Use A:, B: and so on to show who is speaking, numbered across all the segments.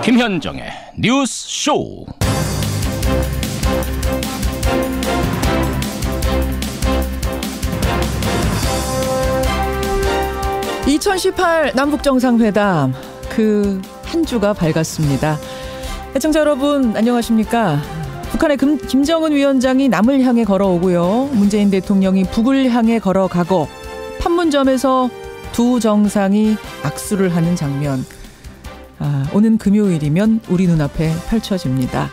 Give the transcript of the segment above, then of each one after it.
A: 김현정의 뉴스 쇼.
B: 2018 남북정상회담 그 한 주가 밝았습니다. 시청자 여러분 안녕하십니까? 북한의 김정은 위원장이 남을 향해 걸어오고요. 문재인 대통령이 북을 향해 걸어가고 판문점에서 두 정상이 악수를 하는 장면. 오는 금요일이면 우리 눈앞에 펼쳐집니다.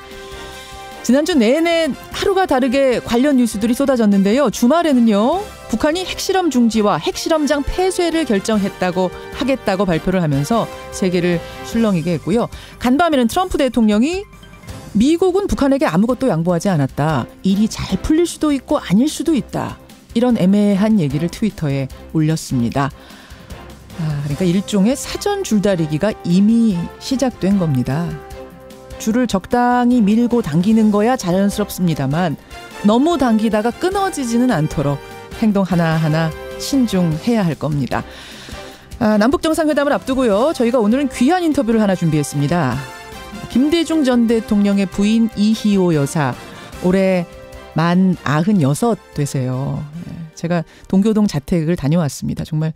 B: 지난주 내내 하루가 다르게 관련 뉴스들이 쏟아졌는데요. 주말에는요. 북한이 핵실험 중지와 핵실험장 폐쇄를 하겠다고 발표를 하면서 세계를 술렁이게 했고요. 간밤에는 트럼프 대통령이 미국은 북한에게 아무것도 양보하지 않았다. 일이 잘 풀릴 수도 있고 아닐 수도 있다. 이런 애매한 얘기를 트위터에 올렸습니다. 그러니까 일종의 사전 줄다리기가 이미 시작된 겁니다. 줄을 적당히 밀고 당기는 거야 자연스럽습니다만 너무 당기다가 끊어지지는 않도록 행동 하나하나 신중해야 할 겁니다. 남북정상회담을 앞두고요. 저희가 오늘은 귀한 인터뷰를 하나 준비했습니다. 김대중 전 대통령의 부인 이희호 여사 올해 만 96 되세요. 제가 동교동 자택을 다녀왔습니다. 정말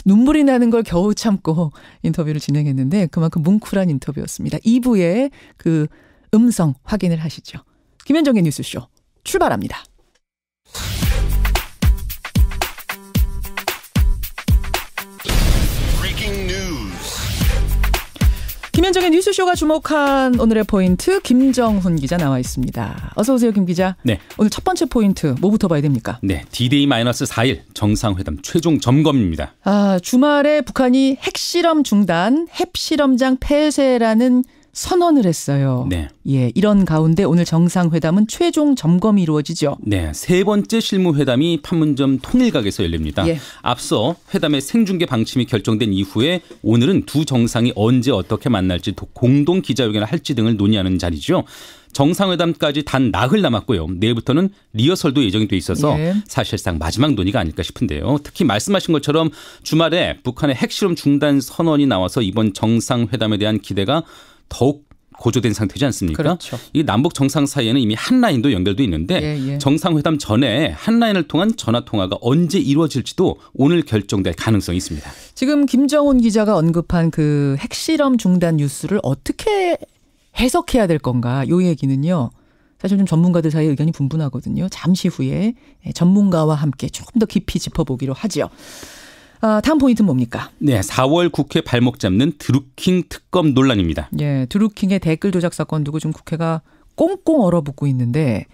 B: 눈물이 나는 걸 겨우 참고 인터뷰를 진행했는데 그만큼 뭉클한 인터뷰였습니다. 2부에 그 음성 확인을 하시죠. 김현정의 뉴스쇼 출발합니다. 김현정의 뉴스쇼가 주목한 오늘의 포인트 김정훈 기자 나와 있습니다. 어서 오세요, 김 기자.
C: 네.
B: 오늘 첫 번째 포인트 뭐부터 봐야 됩니까?
C: 네, D-4일 정상회담 최종 점검입니다.
B: 주말에 북한이 핵실험 중단, 핵실험장 폐쇄라는 선언을 했어요.
C: 네.
B: 예, 이런 가운데 오늘 정상회담은 최종 점검이 이루어지죠.
C: 네, 세 번째 실무회담이 판문점 통일각에서 열립니다.
B: 예.
C: 앞서 회담의 생중계 방침이 결정된 이후에 오늘은 두 정상이 언제 어떻게 만날지 공동 기자회견을 할지 등을 논의하는 자리죠. 정상회담까지 단 나흘 남았고요. 내일부터는 리허설도 예정이 돼 있어서 사실상 마지막 논의가 아닐까 싶은데요. 특히 말씀하신 것처럼 주말에 북한의 핵실험 중단 선언이 나와서 이번 정상회담에 대한 기대가 더욱 고조된 상태지 않습니까?
B: 그렇죠.
C: 이 남북 정상 사이에는 이미 한 라인도 연결돼 있는데 정상회담 전에 한 라인을 통한 전화 통화가 언제 이루어질지도 오늘 결정될 가능성이 있습니다.
B: 지금 김정훈 기자가 언급한 그 핵실험 중단 뉴스를 어떻게 해석해야 될 건가? 이 얘기는요. 사실 좀 전문가들 사이에 의견이 분분하거든요. 잠시 후에 전문가와 함께 조금 더 깊이 짚어보기로 하죠. 다음 포인트는 뭡니까?
C: 네, 4월 국회 발목 잡는 드루킹 특검 논란입니다.
B: 예, 드루킹의 댓글 조작 사건 두고 지금 국회가 꽁꽁 얼어붙고 있는데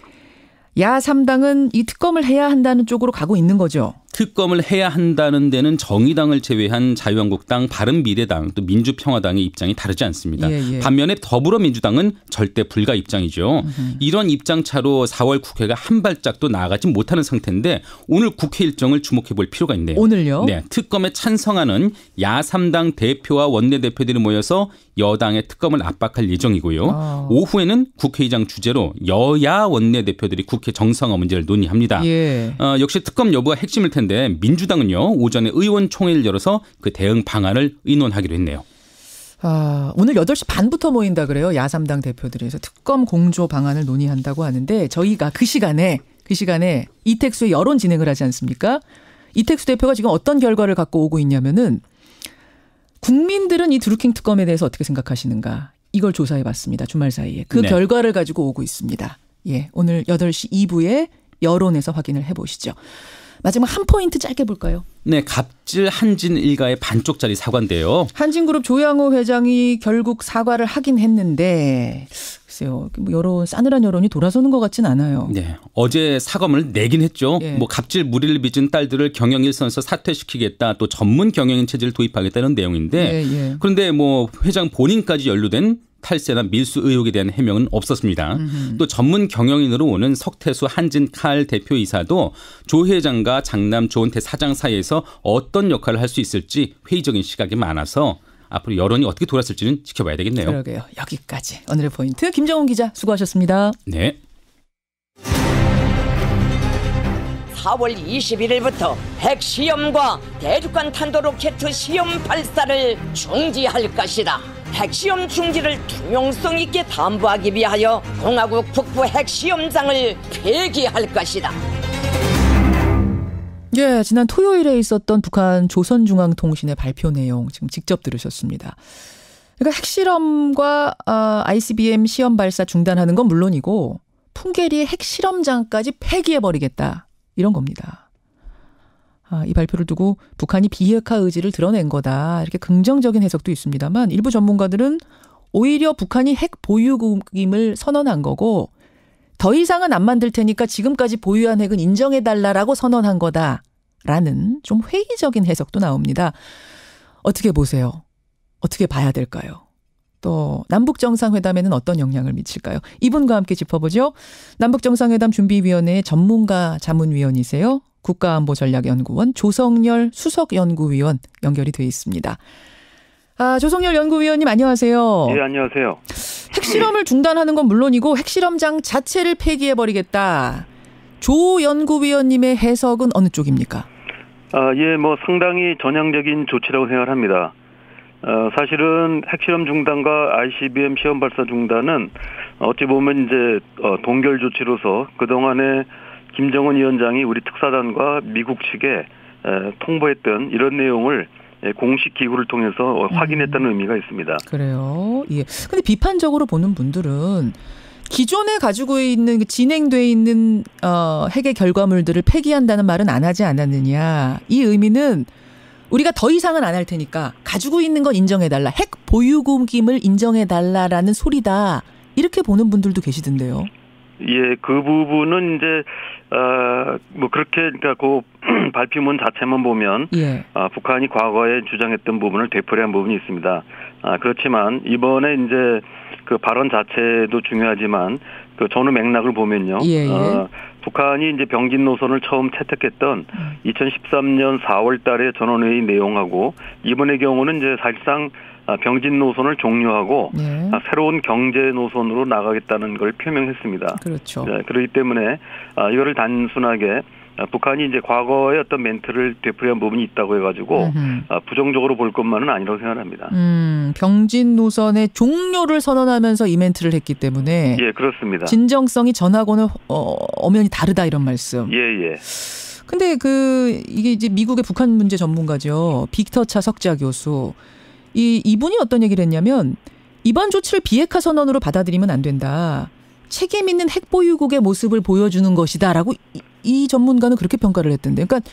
B: 야3당은 이 특검을 해야 한다는 쪽으로 가고 있는 거죠.
C: 특검을 해야 한다는 데는 정의당을 제외한 자유한국당, 바른미래당, 또 민주평화당의 입장이 다르지 않습니다. 반면에 더불어민주당은 절대 불가 입장이죠. 이런 입장 차로 4월 국회가 한 발짝도 나아가지 못하는 상태인데 오늘 국회 일정을 주목해 볼 필요가 있네요.
B: 오늘요?
C: 네, 특검에 찬성하는 야3당 대표와 원내대표들이 모여서 여당의 특검을 압박할 예정이고요. 오후에는 국회의장 주재로 여야 원내대표들이 국회 정상화 문제를 논의합니다. 역시 특검 여부가 핵심일 텐데 민주당은요 오전에 의원총회를 열어서 그 대응 방안을 의논하기로 했네요.
B: 오늘 8시 반부터 모인다 그래요. 야3당 대표들이. 그래서 특검 공조 방안을 논의한다고 하는데 저희가 그 시간에 이택수의 여론 진행을 하지 않습니까? 이택수 대표가 지금 어떤 결과를 갖고 오고 있냐면은 국민들은 이 드루킹 특검에 대해서 어떻게 생각하시는가 이걸 조사해봤습니다. 주말 사이에. 그 결과를 가지고 오고 있습니다. 예, 오늘 8시 2부에 여론에서 확인을 해보시죠. 마지막 한 포인트 짧게 볼까요?
C: 네, 갑질 한진 일가의 반쪽짜리 사과인데요.
B: 한진그룹 조양호 회장이 결국 사과를 하긴 했는데 글쎄요, 여론 싸늘한 여론이 돌아서는 것 같진 않아요.
C: 네, 어제 사과문을 내긴 했죠. 갑질 무리를 빚은 딸들을 경영 일선에서 사퇴시키겠다, 또 전문 경영인 체제를 도입하겠다는 내용인데 그런데 회장 본인까지 연루된 탈세나 밀수 의혹에 대한 해명은 없었습니다. 또 전문 경영인으로 오는 석태수 한진칼 대표이사도 조 회장과 장남 조은태 사장 사이에서 어떤 역할을 할 수 있을지 회의적인 시각이 많아서 앞으로 여론이 어떻게 돌았을지는 지켜봐야 되겠네요.
B: 그러게요. 여기까지 오늘의 포인트 김정훈 기자 수고하셨습니다.
C: 네.
D: 4월 21일부터 핵시험과 대륙간 탄도로켓 시험 발사를 중지할 것이다. 핵시험 중지를 투명성 있게 담보하기 위하여 공화국 북부 핵시험장을 폐기할 것이다.
B: 예, 지난 토요일에 있었던 북한 조선중앙통신의 발표 내용 지금 직접 들으셨습니다. 그러니까 핵실험과 ICBM 시험 발사 중단하는 건 물론이고 풍계리의 핵실험장까지 폐기해버리겠다. 이런 겁니다. 이 발표를 두고 북한이 비핵화 의지를 드러낸 거다. 이렇게 긍정적인 해석도 있습니다만 일부 전문가들은 오히려 북한이 핵 보유국임을 선언한 거고 더 이상은 안 만들 테니까 지금까지 보유한 핵은 인정해달라라고 선언한 거다라는 좀 회의적인 해석도 나옵니다. 어떻게 보세요? 어떻게 봐야 될까요? 또 남북정상회담에는 어떤 영향을 미칠까요? 이분과 함께 짚어보죠. 남북정상회담 준비위원회의 전문가 자문위원이세요. 국가안보전략연구원 조성열 수석연구위원 연결이 돼 있습니다. 조성열 연구위원님 안녕하세요.
E: 네, 안녕하세요.
B: 핵실험을 중단하는 건 물론이고 핵실험장 자체를 폐기해버리겠다. 조 연구위원님의 해석은 어느 쪽입니까?
E: 예, 상당히 전향적인 조치라고 생각합니다. 사실은 핵실험 중단과 ICBM 시험 발사 중단은 어찌 보면 이제 동결 조치로서 그동안에 김정은 위원장이 우리 특사단과 미국 측에 통보했던 이런 내용을 공식 기구를 통해서 확인했다는 의미가 있습니다.
B: 그래요. 예. 근데 비판적으로 보는 분들은 기존에 가지고 있는 진행돼 있는 핵의 결과물들을 폐기한다는 말은 안 하지 않았느냐. 이 의미는 우리가 더 이상은 안 할 테니까 가지고 있는 건 인정해달라. 핵 보유국임을 인정해달라라는 소리다. 이렇게 보는 분들도 계시던데요.
E: 예, 그 부분은 이제 그렇게 그러니까 그 발표문 자체만 보면
B: 예.
E: 북한이 과거에 주장했던 부분을 되풀이한 부분이 있습니다. 그렇지만 이번에 이제 그 발언 자체도 중요하지만 그 전후 맥락을 보면요.
B: 예.
E: 북한이 이제 병진 노선을 처음 채택했던 2013년 4월 달에 전원회의 내용하고 이번의 경우는 이제 사실상 병진 노선을 종료하고 새로운 경제 노선으로 나가겠다는 걸 표명했습니다.
B: 그렇죠.
E: 그렇기 때문에 이거를 단순하게 북한이 이제 과거의 어떤 멘트를 되풀이한 부분이 있다고 해가지고 부정적으로 볼 것만은 아니라고 생각합니다.
B: 병진 노선의 종료를 선언하면서 이 멘트를 했기 때문에
E: 예, 그렇습니다.
B: 진정성이 전하고는 엄연히 다르다 이런 말씀.
E: 예.
B: 근데 이게 이제 미국의 북한 문제 전문가죠. 빅터 차 석자 교수. 이분이 어떤 얘기를 했냐면 이번 조치를 비핵화 선언으로 받아들이면 안 된다. 책임 있는 핵 보유국의 모습을 보여주는 것이다라고 이 전문가는 그렇게 평가를 했던데. 그러니까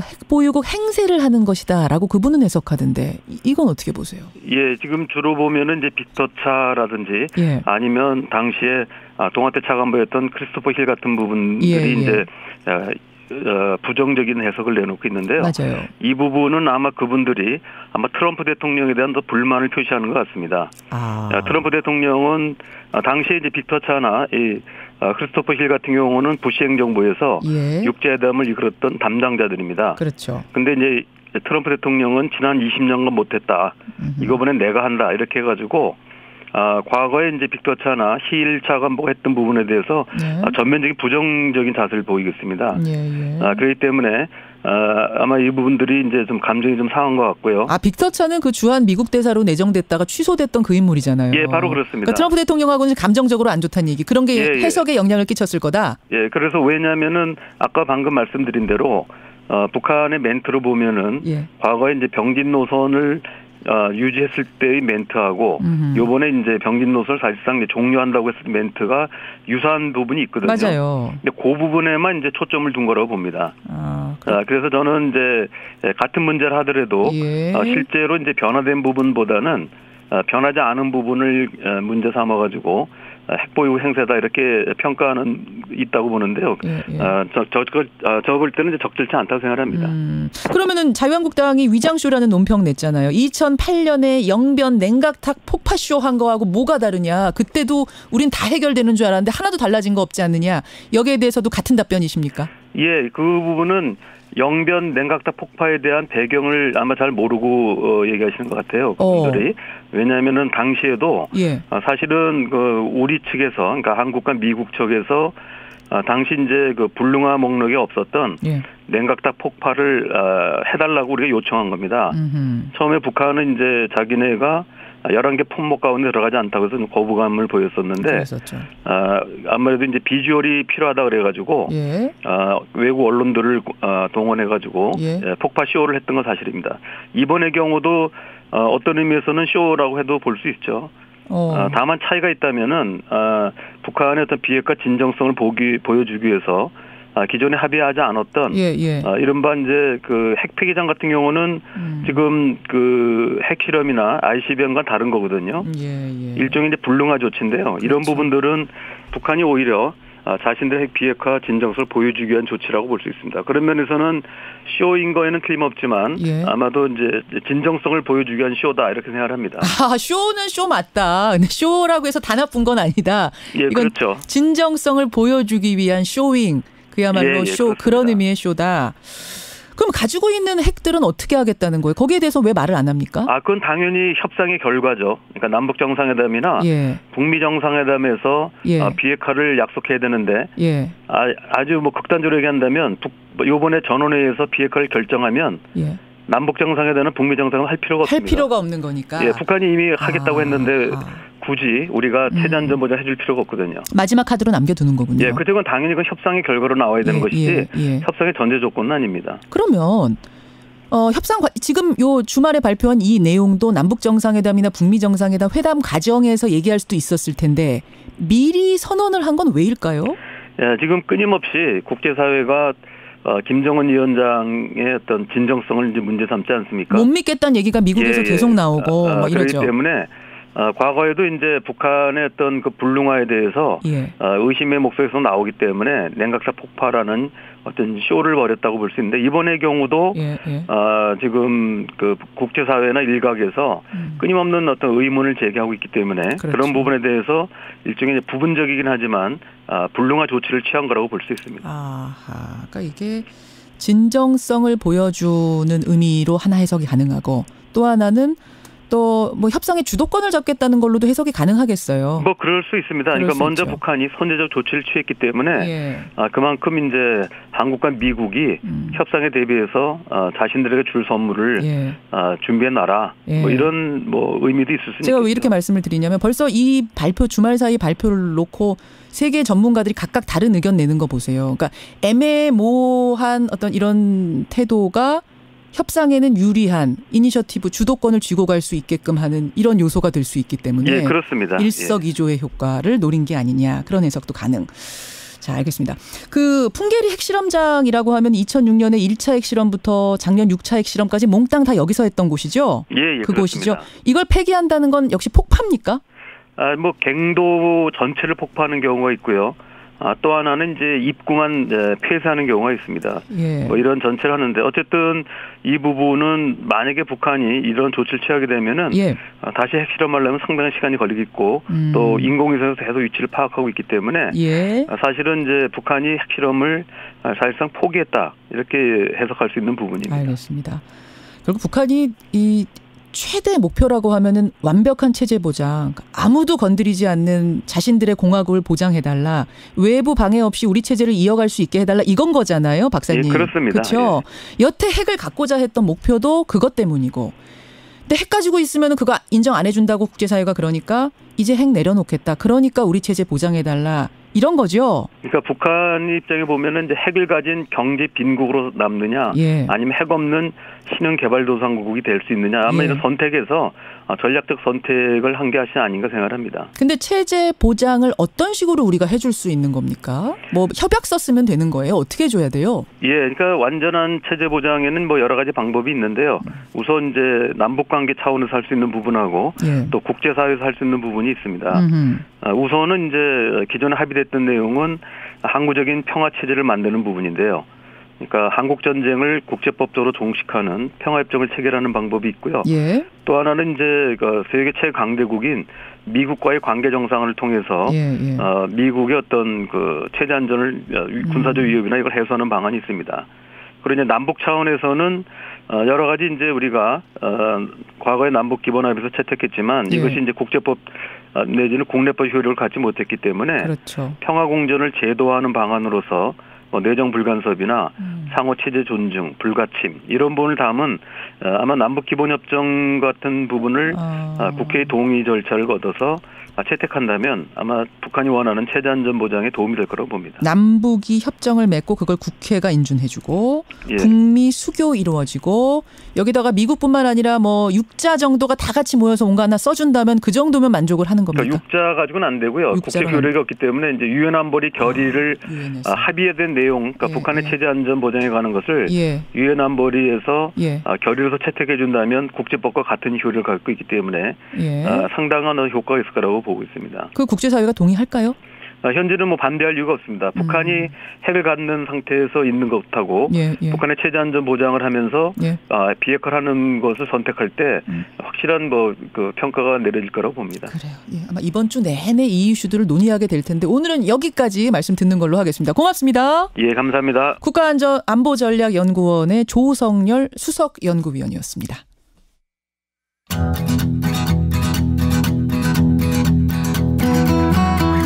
B: 핵 보유국 행세를 하는 것이다라고 그분은 해석하던데 이건 어떻게 보세요?
E: 예, 지금 주로 보면은 이제 빅터차라든지 아니면 당시에 동아태 차관보였던 크리스토퍼 힐 같은 부분들이 이제 부정적인 해석을 내놓고 있는데요.
B: 맞아요.
E: 이 부분은 아마 그분들이 아마 트럼프 대통령에 대한 더 불만을 표시하는 것 같습니다. 트럼프 대통령은 당시에 이제 빅터차나 크리스토퍼 힐 같은 경우는 부시 행정부에서 육제회담을 이끌었던 담당자들입니다.
B: 그렇죠.
E: 근데 이제 트럼프 대통령은 지난 20년간 못했다. 이거보다 내가 한다. 이렇게 해가지고 과거에 이제 빅터차나 힐 차관보가 했던 부분에 대해서 전면적인 부정적인 자세를 보이고 있습니다. 그렇기 때문에 아마 이 부분들이 이제 좀 감정이 좀 상한 것 같고요.
B: 빅터차는 그 주한 미국 대사로 내정됐다가 취소됐던 그 인물이잖아요.
E: 예, 바로 그렇습니다.
B: 그러니까 트럼프 대통령하고는 감정적으로 안 좋다는 얘기. 그런 게 해석에 영향을 끼쳤을 거다.
E: 예, 그래서 왜냐하면은 아까 방금 말씀드린 대로 북한의 멘트로 보면은 과거에 이제 병진 노선을 유지했을 때의 멘트하고 요번에 이제 병진 노선을 사실상 종료한다고 했을 때 멘트가 유사한 부분이 있거든요.
B: 맞아요.
E: 근데 그 부분에만 이제 초점을 둔 거라고 봅니다. 그래서 저는 이제 같은 문제를 하더라도 실제로 이제 변화된 부분보다는 변하지 않은 부분을 문제 삼아가지고 핵보유 행세다 이렇게 평가는 있다고 보는데요. 저 볼 때는 이제 적절치 않다고 생각합니다.
B: 그러면은 자유한국당이 위장쇼라는 논평 냈잖아요. 2008년에 영변 냉각탑 폭파쇼 한 거하고 뭐가 다르냐. 그때도 우린 다 해결되는 줄 알았는데 하나도 달라진 거 없지 않느냐. 여기에 대해서도 같은 답변이십니까? 예,
E: 그 부분은 영변 냉각탑 폭파에 대한 배경을 아마 잘 모르고 얘기하시는 것 같아요. 그분들이. 왜냐하면은 당시에도 사실은 그 우리 측에서 그러니까 한국과 미국 측에서 당시 이제 그 불능화 목록에 없었던
B: 예.
E: 냉각탑 폭발을 해달라고 우리가 요청한 겁니다. 처음에 북한은 이제 자기네가 11개 품목 가운데 들어가지 않다고 해서 거부감을 보였었는데 아무래도 이제 비주얼이 필요하다 그래가지고
B: 예.
E: 외국 언론들을 동원해가지고
B: 예.
E: 폭파 쇼를 했던 건 사실입니다. 이번의 경우도 어떤 의미에서는 쇼라고 해도 볼 수 있죠. 다만 차이가 있다면은 북한의 어떤 비핵화 진정성을 보여주기 위해서 기존에 합의하지 않았던 이른바 이제 그 핵폐기장 같은 경우는 지금 그 핵실험이나 ICBM과 다른 거거든요. 일종의 이제 불능화 조치인데요. 그렇죠. 이런 부분들은 북한이 오히려 자신들의 핵 비핵화 진정성을 보여주기 위한 조치라고 볼 수 있습니다. 그런 면에서는 쇼인 거에는 틀림없지만 아마도 이제 진정성을 보여주기 위한 쇼다 이렇게 생각을 합니다.
B: 쇼는 쇼 맞다. 근데 쇼라고 해서 다 나쁜 건 아니다.
E: 예,
B: 이건
E: 그렇죠.
B: 진정성을 보여주기 위한 쇼잉. 그야말로 쇼
E: 그렇습니다.
B: 그런 의미의 쇼다. 그럼 가지고 있는 핵들은 어떻게 하겠다는 거예요? 거기에 대해서 왜 말을 안 합니까?
E: 그건 당연히 협상의 결과죠. 그러니까 남북 정상회담이나 북미 정상회담에서 비핵화를 약속해야 되는데 아주 뭐 극단적으로 얘기한다면 이번에 전원회의에서 비핵화를 결정하면 남북 정상회담은 북미 정상회담 할 필요가 없습니다.
B: 할 필요가 없는 거니까.
E: 예, 북한이 이미 하겠다고 했는데 굳이 우리가 체제 안전 보장 해줄 필요가 없거든요.
B: 마지막 카드로 남겨두는 거군요.
E: 예, 그건 당연히 그 협상의 결과로 나와야 되는 것이지 협상의 전제 조건은 아닙니다.
B: 그러면 협상 지금 요 주말에 발표한 이 내용도 남북 정상회담이나 북미 정상회담 회담 과정에서 얘기할 수도 있었을 텐데 미리 선언을 한 건 왜일까요?
E: 예, 지금 끊임없이 국제사회가 김정은 위원장의 어떤 진정성을 이제 문제 삼지 않습니까?
B: 못 믿겠다는 얘기가 미국에서 계속 나오고 막 이러죠.
E: 그렇기 때문에 과거에도 이제 북한의 어떤 그 불능화에 대해서 의심의 목소리에서 나오기 때문에 냉각탑 폭발하는 어떤 쇼를 벌였다고 볼 수 있는데 이번의 경우도 지금 그 국제사회나 일각에서 끊임없는 어떤 의문을 제기하고 있기 때문에 그런 부분에 대해서 일종의 부분적이긴 하지만 불능화 조치를 취한 거라고 볼 수 있습니다.
B: 그러니까 이게 진정성을 보여주는 의미로 하나 해석이 가능하고 또 하나는 또 뭐 협상의 주도권을 잡겠다는 걸로도 해석이 가능하겠어요.
E: 뭐 그럴 수 있습니다. 그러니까 먼저 있죠. 북한이 선제적 조치를 취했기 때문에 그만큼 이제 한국과 미국이 협상에 대비해서 자신들에게 줄 선물을 준비해 놔라. 뭐 이런 뭐 의미도 있을 수 있습니다.
B: 제가 왜 이렇게 말씀을 드리냐면 벌써 이 발표 주말 사이 발표를 놓고 세계 전문가들이 각각 다른 의견 내는 거 보세요. 그러니까 애매모호한 어떤 이런 태도가 협상에는 유리한 이니셔티브 주도권을 쥐고 갈 수 있게끔 하는 이런 요소가 될 수 있기 때문에
E: 그렇습니다.
B: 일석이조의 효과를 노린 게 아니냐 그런 해석도 가능. 자, 알겠습니다. 그 풍계리 핵실험장이라고 하면 2006년에 1차 핵실험부터 작년 6차 핵실험까지 몽땅 다 여기서 했던 곳이죠? 그곳이죠.
E: 그렇습니다.
B: 이걸 폐기한다는 건 역시 폭파입니까?
E: 뭐 갱도 전체를 폭파하는 경우가 있고요. 또 하나는 이제 입구만 폐쇄하는 경우가 있습니다. 뭐 이런 전체를 하는데 어쨌든 이 부분은 만약에 북한이 이런 조치를 취하게 되면은 다시 핵실험하려면 상당한 시간이 걸리겠고 또 인공위성에서 계속 위치를 파악하고 있기 때문에 사실은 이제 북한이 핵실험을 사실상 포기했다 이렇게 해석할 수 있는 부분입니다.
B: 알겠습니다. 결국 북한이 이 최대 목표라고 하면은 완벽한 체제 보장, 아무도 건드리지 않는 자신들의 공화국을 보장해달라, 외부 방해 없이 우리 체제를 이어갈 수 있게 해달라 이건 거잖아요, 박사님.
E: 그렇습니다.
B: 그렇죠. 여태 핵을 갖고자 했던 목표도 그것 때문이고, 근데 핵 가지고 있으면 그거 인정 안 해준다고 국제사회가 그러니까 이제 핵 내려놓겠다. 그러니까 우리 체제 보장해달라. 이런 거죠.
E: 그러니까 북한 입장에 보면은 이제 핵을 가진 경제 빈국으로 남느냐, 아니면 핵 없는 신흥 개발도상국이 될 수 있느냐, 아마 이런 선택에서 전략적 선택을 한 게 아닌가 생각합니다.
B: 근데 체제 보장을 어떤 식으로 우리가 해줄 수 있는 겁니까? 뭐 협약서 쓰면 되는 거예요? 어떻게 해줘야 돼요?
E: 그러니까 완전한 체제 보장에는 뭐 여러 가지 방법이 있는데요. 우선 이제 남북 관계 차원에서 할 수 있는 부분하고 또 국제사회에서 할 수 있는 부분이 있습니다. 우선은 이제 기존에 합의됐던 내용은 항구적인 평화 체제를 만드는 부분인데요. 그러니까 한국 전쟁을 국제법적으로 종식하는 평화협정을 체결하는 방법이 있고요. 또 하나는 이제 그 세계 최강대국인 미국과의 관계 정상을 통해서 미국의 어떤 그 체제 안전을 군사적 위협이나 이걸 해소하는 방안이 있습니다. 그리고 이제 남북 차원에서는 여러 가지 이제 우리가 과거에 남북 기본합의서 채택했지만 이것이 이제 국제법 내지는 국내법 효력을 갖지 못했기 때문에 그렇죠. 평화 공존을 제도화하는 방안으로서 내정 불간섭이나 상호 체제 존중, 불가침 이런 부분을 담은 아마 남북 기본협정 같은 부분을 국회의 동의 절차를 거둬서 채택한다면 아마 북한이 원하는 체제 안전 보장에 도움이 될 거라고 봅니다.
B: 남북이 협정을 맺고 그걸 국회가 인준해주고 예. 북미 수교 이루어지고 여기다가 미국뿐만 아니라 뭐 육자 정도가 다 같이 모여서 뭔가 하나 써준다면 그 정도면 만족을 하는 겁니까?
E: 그러니까 육자 가지고는 안 되고요. 국제 효력이 없기 때문에 이제 유엔 안보리 결의를 합의된 내용, 그러니까 북한의 체제 안전 보장에 관한 것을 유엔 안보리에서 결의로서 채택해 준다면 국제법과 같은 효력을 갖고 있기 때문에 상당한 효과가 있을 거라고 보고 있습니다.
B: 그 국제사회가 동의할까요?
E: 현재는 뭐 반대할 이유가 없습니다. 북한이 핵을 갖는 상태에서 있는 것하고 북한의 체제 안전 보장을 하면서 비핵화를 하는 것을 선택할 때 확실한 그 평가가 내려질 거라고 봅니다.
B: 그래요. 예, 아마 이번 주 내내 이 이슈들을 논의하게 될 텐데 오늘은 여기까지 말씀 듣는 걸로 하겠습니다. 고맙습니다.
E: 예, 감사합니다.
B: 국가안보전략연구원의 조성열 수석연구위원이었습니다.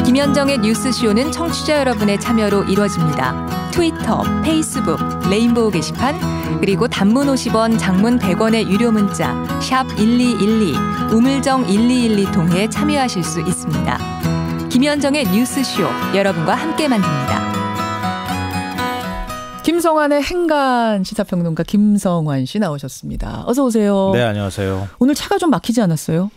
F: 김현정의 뉴스쇼는 청취자 여러분의 참여로 이루어집니다. 트위터, 페이스북, 레인보우 게시판, 그리고 단문 50원, 장문 100원의 유료 문자 샵 1212, 우물정 1212 통해 참여하실 수 있습니다. 김현정의 뉴스쇼, 여러분과 함께 만듭니다.
B: 김성환의 행간 시사평론가 김성환 씨 나오셨습니다. 어서 오세요.
G: 네, 안녕하세요.
B: 오늘 차가 좀 막히지 않았어요?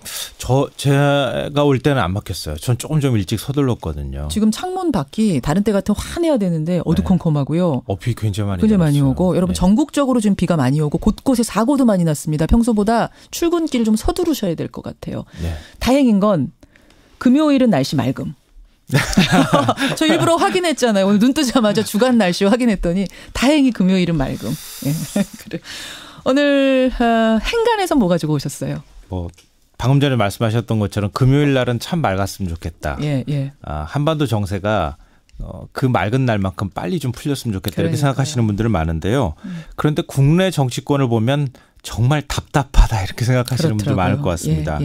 G: 제가 올 때는 안 막혔어요. 전 조금 좀 일찍 서둘렀거든요.
B: 지금 창문 밖이 다른 때 같으면 환해야 되는데 어두컴컴하고요.
G: 비 굉장히 많이
B: 오고 여러분 전국적으로 지금 비가 많이 오고 곳곳에 사고도 많이 났습니다. 평소보다 출근길 좀 서두르셔야 될 것 같아요. 다행인 건 금요일은 날씨 맑음. 저 일부러 확인했잖아요. 오늘 눈 뜨자마자 주간 날씨 확인했더니 다행히 금요일은 맑음. 그래. 오늘 행간에서 뭐 가지고 오셨어요?
G: 방금 전에 말씀하셨던 것처럼 금요일 날은 참 맑았으면 좋겠다.
B: 예.
G: 한반도 정세가 그 맑은 날만큼 빨리 좀 풀렸으면 좋겠다. 이렇게 생각하시는 분들은 많은데요. 그런데 국내 정치권을 보면 정말 답답하다 이렇게 생각하시는 분들 많을 것 같습니다.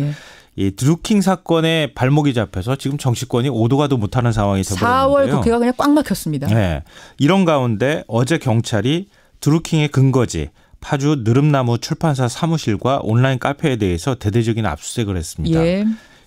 G: 이 드루킹 사건에 발목이 잡혀서 지금 정치권이 오도 가도 못하는 상황이 되어버렸는데요.
B: 4월 국회가 그냥 꽉 막혔습니다.
G: 네, 이런 가운데 어제 경찰이 드루킹의 근거지 파주 느릅나무 출판사 사무실과 온라인 카페에 대해서 대대적인 압수수색을 했습니다.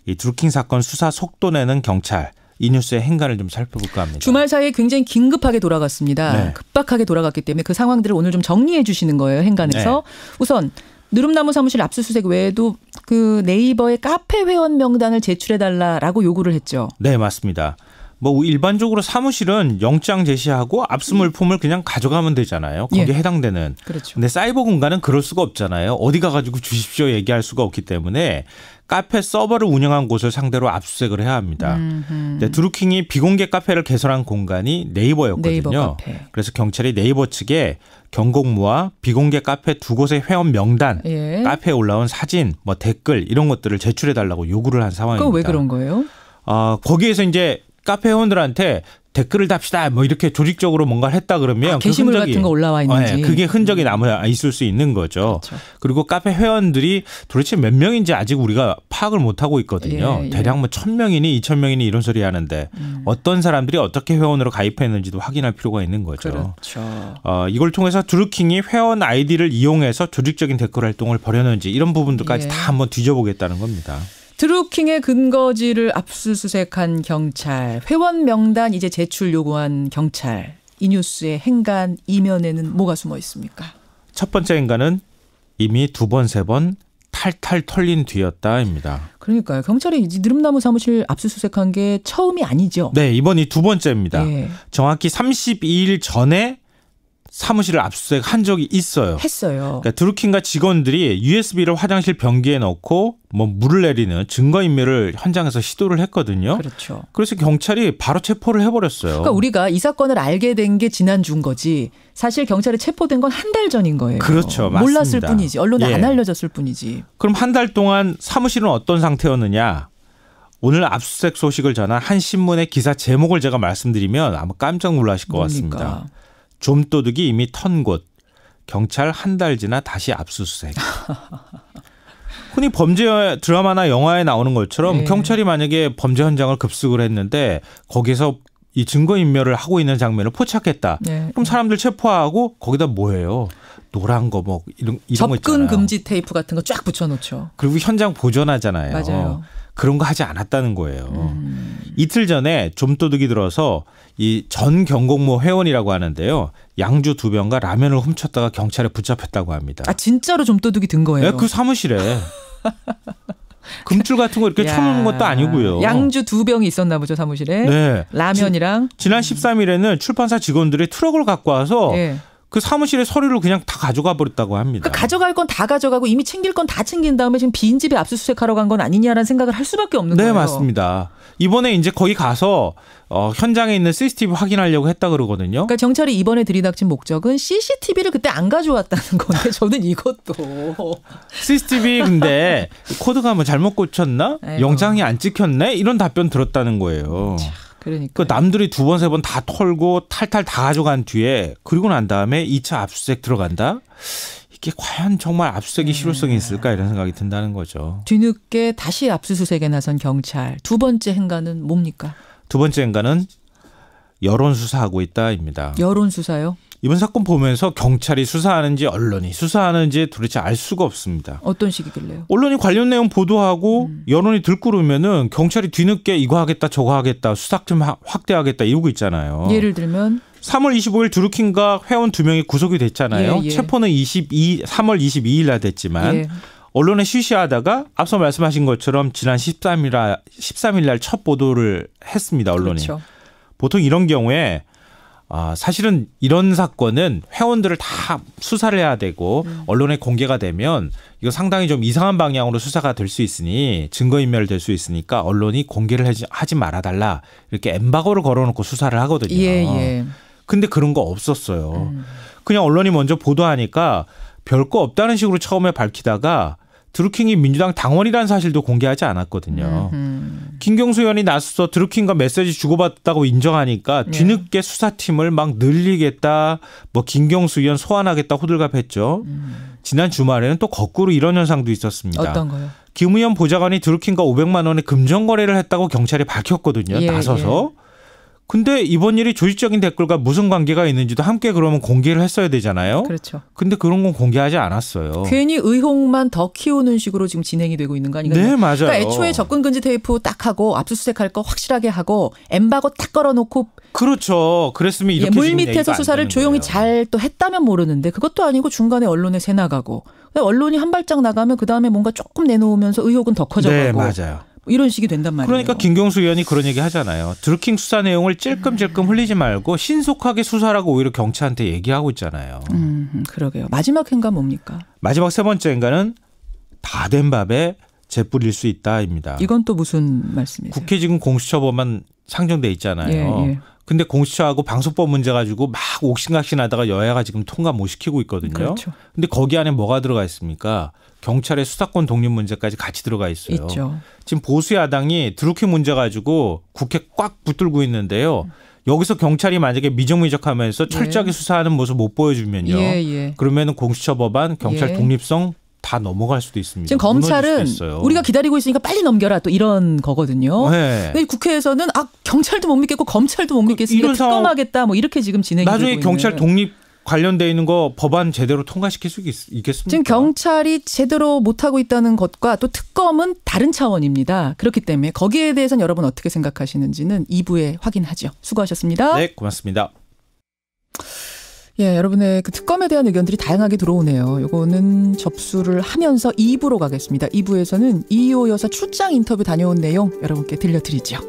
G: 이 드루킹 사건 수사 속도 내는 경찰. 이 뉴스의 행간을 좀 살펴볼까 합니다.
B: 주말 사이에 굉장히 긴급하게 돌아갔습니다. 급박하게 돌아갔기 때문에 그 상황들을 오늘 좀 정리해 주시는 거예요. 행간에서. 우선 느릅나무 사무실 압수수색 외에도 그 네이버의 카페 회원 명단을 제출해달라라고 요구를 했죠.
G: 네, 맞습니다. 일반적으로 사무실은 영장 제시하고 압수 물품을 그냥 가져가면 되잖아요. 거기에 해당되는.
B: 그렇죠.
G: 근데 사이버 공간은 그럴 수가 없잖아요. 어디 가가지고 주십시오 얘기할 수가 없기 때문에 카페 서버를 운영한 곳을 상대로 압수수색을 해야 합니다. 근데 드루킹이 비공개 카페를 개설한 공간이 네이버였거든요.
B: 네이버 카페.
G: 그래서 경찰이 네이버 측에 경곡무와 비공개 카페 두 곳의 회원 명단, 카페에 올라온 사진, 댓글 이런 것들을 제출해달라고 요구를 한 상황입니다.
B: 그거 왜 그런 거예요?
G: 거기에서 이제 카페 회원들한테 댓글을 답시다 이렇게 조직적으로 뭔가를 했다 그러면
B: 게시물 같은 거 올라와 있는지
G: 그게 흔적이 남아 있을 수 있는 거죠.
B: 그렇죠.
G: 그리고 카페 회원들이 도대체 몇 명인지 아직 우리가 파악을 못하고 있거든요. 대략 1,000명이니 2,000명이니 이런 소리 하는데 어떤 사람들이 어떻게 회원으로 가입했는지도 확인할 필요가 있는 거죠.
B: 그렇죠.
G: 이걸 통해서 드루킹이 회원 아이디를 이용해서 조직적인 댓글 활동을 벌였는지 이런 부분들까지 다 한번 뒤져보겠다는 겁니다.
B: 드루킹의 근거지를 압수수색한 경찰, 회원 명단 이제 제출 요구한 경찰. 이 뉴스의 행간 이면에는 뭐가 숨어 있습니까?
G: 첫 번째 행간은 이미 2번, 3번 탈탈 털린 뒤였다입니다.
B: 그러니까요. 경찰이 느릅나무 사무실 압수수색한 게 처음이 아니죠.
G: 네, 이번이 2번째입니다. 정확히 32일 전에 사무실을 압수수색한 적이 있어요.
B: 했어요.
G: 그러니까 드루킹과 직원들이 USB를 화장실 변기에 넣고 물을 내리는 증거인멸을 현장에서 시도를 했거든요.
B: 그렇죠.
G: 그래서 경찰이 바로 체포를 해버렸어요.
B: 그러니까 우리가 이 사건을 알게 된 게 지난주인 거지. 사실 경찰에 체포된 건 한 달 전인 거예요.
G: 그렇죠. 맞습니다.
B: 몰랐을 뿐이지. 언론에 안 알려졌을 뿐이지.
G: 그럼 한 달 동안 사무실은 어떤 상태였느냐. 오늘 압수수색 소식을 전한 한 신문의 기사 제목을 제가 말씀드리면 아마 깜짝 놀라실 것 같습니다. 좀도둑이 이미 턴 곳, 경찰 한 달 지나 다시 압수수색. 흔히 범죄 드라마나 영화에 나오는 것처럼 네. 경찰이 만약에 범죄 현장을 급습을 했는데 거기서 이 증거인멸을 하고 있는 장면을 포착했다. 네. 그럼 사람들 체포하고 거기다 뭐예요? 노란 거 뭐 이런 거 있잖아요.
B: 접근 금지 테이프 같은 거 쫙 붙여놓죠.
G: 그리고 현장 보존하잖아요.
B: 맞아요.
G: 그런 거 하지 않았다는 거예요. 이틀 전에 좀도둑이 들어서 이 전 경공모 회원이라고 하는데요. 양주 2병과 라면을 훔쳤다가 경찰에 붙잡혔다고 합니다.
B: 아 진짜로 좀도둑이 든 거예요?
G: 네, 그 사무실에. 금줄 같은 거 이렇게 쳐놓는 것도 아니고요.
B: 양주 2병이 있었나 보죠, 사무실에. 네. 라면이랑.
G: 지난 13일에는 출판사 직원들이 트럭을 갖고 와서 네. 그 사무실에 서류를 그냥 다 가져가 버렸다고 합니다.
B: 그러니까 가져갈 건 다 가져가고 이미 챙길 건 다 챙긴 다음에 지금 빈집에 압수수색하러 간 건 아니냐라는 생각을 할 수밖에 없는 거예요.
G: 네, 맞습니다. 이번에 이제 거기 가서 현장에 있는 CCTV 확인하려고 했다 그러거든요.
B: 그러니까 경찰이 이번에 들이닥친 목적은 CCTV를 그때 안 가져왔다는 건데 저는 이것도.
G: CCTV 근데 코드가 뭐 잘못 꽂혔나? 아이고. 영상이 안 찍혔네? 이런 답변 들었다는 거예요.
B: 그러니까
G: 남들이 2번, 3번 다 털고 탈탈 다 가져간 뒤에 그리고 난 다음에 2차 압수수색 들어간다? 이게 과연 정말 압수수색이 실효성이 있을까 이런 생각이 든다는 거죠.
B: 뒤늦게 다시 압수수색에 나선 경찰. 두 번째 행간은 뭡니까?
G: 두 번째 행간은 여론수사하고 있다입니다.
B: 여론수사요?
G: 이번 사건 보면서 경찰이 수사하는지 언론이 수사하는지 도대체 알 수가 없습니다.
B: 어떤 식이길래요?
G: 언론이 관련 내용 보도하고 여론이 들끓으면은 경찰이 뒤늦게 이거 하겠다 저거 하겠다 수사팀 확대하겠다 이러고 있잖아요.
B: 예를 들면
G: 3월 25일 드루킹과 회원 2명이 구속이 됐잖아요. 예, 예. 체포는 3월 22일 날 됐지만 예. 언론에 쉬쉬하다가 앞서 말씀하신 것처럼 지난 13일 날 첫 보도를 했습니다. 언론이. 그렇죠. 보통 이런 경우에 사실은 이런 사건은 회원들을 다 수사를 해야 되고 언론에 공개가 되면 이거 상당히 좀 이상한 방향으로 수사가 될 수 있으니 증거인멸 될 수 있으니까 언론이 공개를 하지 말아달라 이렇게 엠바고를 걸어놓고 수사를 하거든요.
B: 예, 예.
G: 근데 그런 거 없었어요. 그냥 언론이 먼저 보도하니까 별거 없다는 식으로 처음에 밝히다가 드루킹이 민주당 당원이라는 사실도 공개하지 않았거든요. 김경수 의원이 나서서 드루킹과 메시지 주고받았다고 인정하니까 뒤늦게 수사팀을 막 늘리겠다, 뭐 김경수 의원 소환하겠다 호들갑했죠. 지난 주말에는 또 거꾸로 이런 현상도 있었습니다.
B: 어떤 거요?
G: 김 의원 보좌관이 드루킹과 500만 원의 금전 거래를 했다고 경찰이 밝혔거든요.
B: 예,
G: 나서서.
B: 예.
G: 근데 이번 일이 조직적인 댓글과 무슨 관계가 있는지도 함께 그러면 공개를 했어야 되잖아요.
B: 그렇죠.
G: 근데 그런 건 공개하지 않았어요.
B: 괜히 의혹만 더 키우는 식으로 지금 진행이 되고 있는 거 아닌가요?
G: 네, 맞아요.
B: 그러니까 애초에 접근 금지 테이프 딱 하고 압수수색할 거 확실하게 하고 엠바고 딱 걸어놓고
G: 그렇죠. 그랬으면 이렇게
B: 물 밑에서 수사를 조용히 잘 또 했다면 모르는데 그것도 아니고 중간에 언론에 새 나가고 언론이 한 발짝 나가면 그다음에 뭔가 조금 내놓으면서 의혹은 더 커져가고.
G: 네, 맞아요.
B: 이런 식이 된단 말이에요.
G: 그러니까 김경수 의원이 그런 얘기 하잖아요. 드루킹 수사 내용을 찔끔찔끔 흘리지 말고 신속하게 수사라고 오히려 경찰한테 얘기하고 있잖아요.
B: 그러게요. 마지막 행간 뭡니까?
G: 마지막 세 번째 행간은 다 된 밥에 재 뿌릴 수 있다입니다.
B: 이건 또 무슨 말씀이세요?
G: 국회 지금 공수처법만 상정돼 있잖아요.
B: 예, 예.
G: 근데 공수처하고 방송법 문제 가지고 막 옥신각신하다가 여야가 지금 통과 못 시키고 있거든요.
B: 그렇죠.
G: 근데 거기 안에 뭐가 들어가 있습니까? 경찰의 수사권 독립 문제까지 같이 들어가 있어요.
B: 있죠.
G: 지금 보수 야당이 드루킹 문제 가지고 국회 꽉 붙들고 있는데요. 여기서 경찰이 만약에 미적미적하면서 철저하게 수사하는 모습 못 보여주면요. 그러면 공수처 법안 경찰 독립성 다 넘어갈 수도 있습니다.
B: 지금 검찰은 우리가 기다리고 있으니까 빨리 넘겨라 또 이런 거거든요. 네. 근데 국회에서는 경찰도 못 믿겠고 검찰도 못 믿겠으니까 특검하겠다 뭐 이렇게 지금 진행이 되고 있는.
G: 나중에 경찰 독립 관련돼 있는 거 법안 제대로 통과시킬 수 있겠습니까?
B: 지금 경찰이 제대로 못하고 있다는 것과 또 특검은 다른 차원입니다. 그렇기 때문에 거기에 대해서는 여러분 어떻게 생각하시는지는 2부에 확인하죠. 수고하셨습니다.
G: 네, 고맙습니다.
B: 예, 여러분의 그 특검에 대한 의견들이 다양하게 들어오네요. 요거는 접수를 하면서 2부로 가겠습니다. 2부에서는 이희호 여사 출장 인터뷰 다녀온 내용 여러분께 들려드리죠.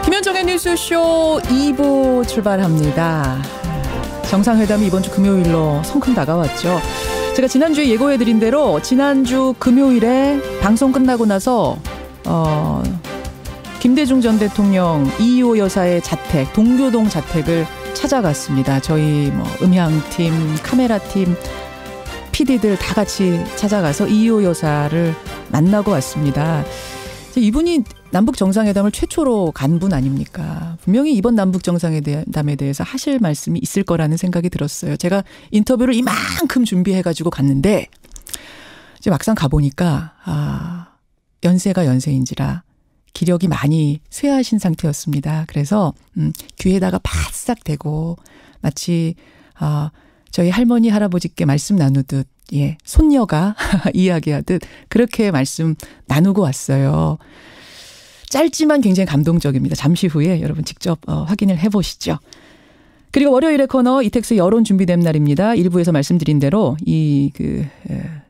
B: 김현정의 뉴스쇼 2부 출발합니다. 정상회담이 이번 주 금요일로 성큼 다가왔죠. 제가 지난주에 예고해드린 대로 지난주 금요일에 방송 끝나고 나서 김대중 전 대통령 이희호 여사의 자택, 동교동 자택을 찾아갔습니다. 저희 음향팀, 카메라팀, PD들 다 같이 찾아가서 이효 여사를 만나고 왔습니다. 이분이 남북 정상회담을 최초로 간 분 아닙니까? 분명히 이번 남북 정상회담에 대해서 하실 말씀이 있을 거라는 생각이 들었어요. 제가 인터뷰를 이만큼 준비해가지고 갔는데 이제 막상 가보니까 연세가 연세인지라 기력이 많이 쇠하신 상태였습니다. 그래서 귀에다가 바싹 대고 마치 저희 할머니 할아버지께 말씀 나누듯 손녀가 이야기하듯 그렇게 말씀 나누고 왔어요. 짧지만 굉장히 감동적입니다. 잠시 후에 여러분 직접 확인을 해보시죠. 그리고 월요일의 코너 이택수의 여론 준비된 날입니다. 일부에서 말씀드린 대로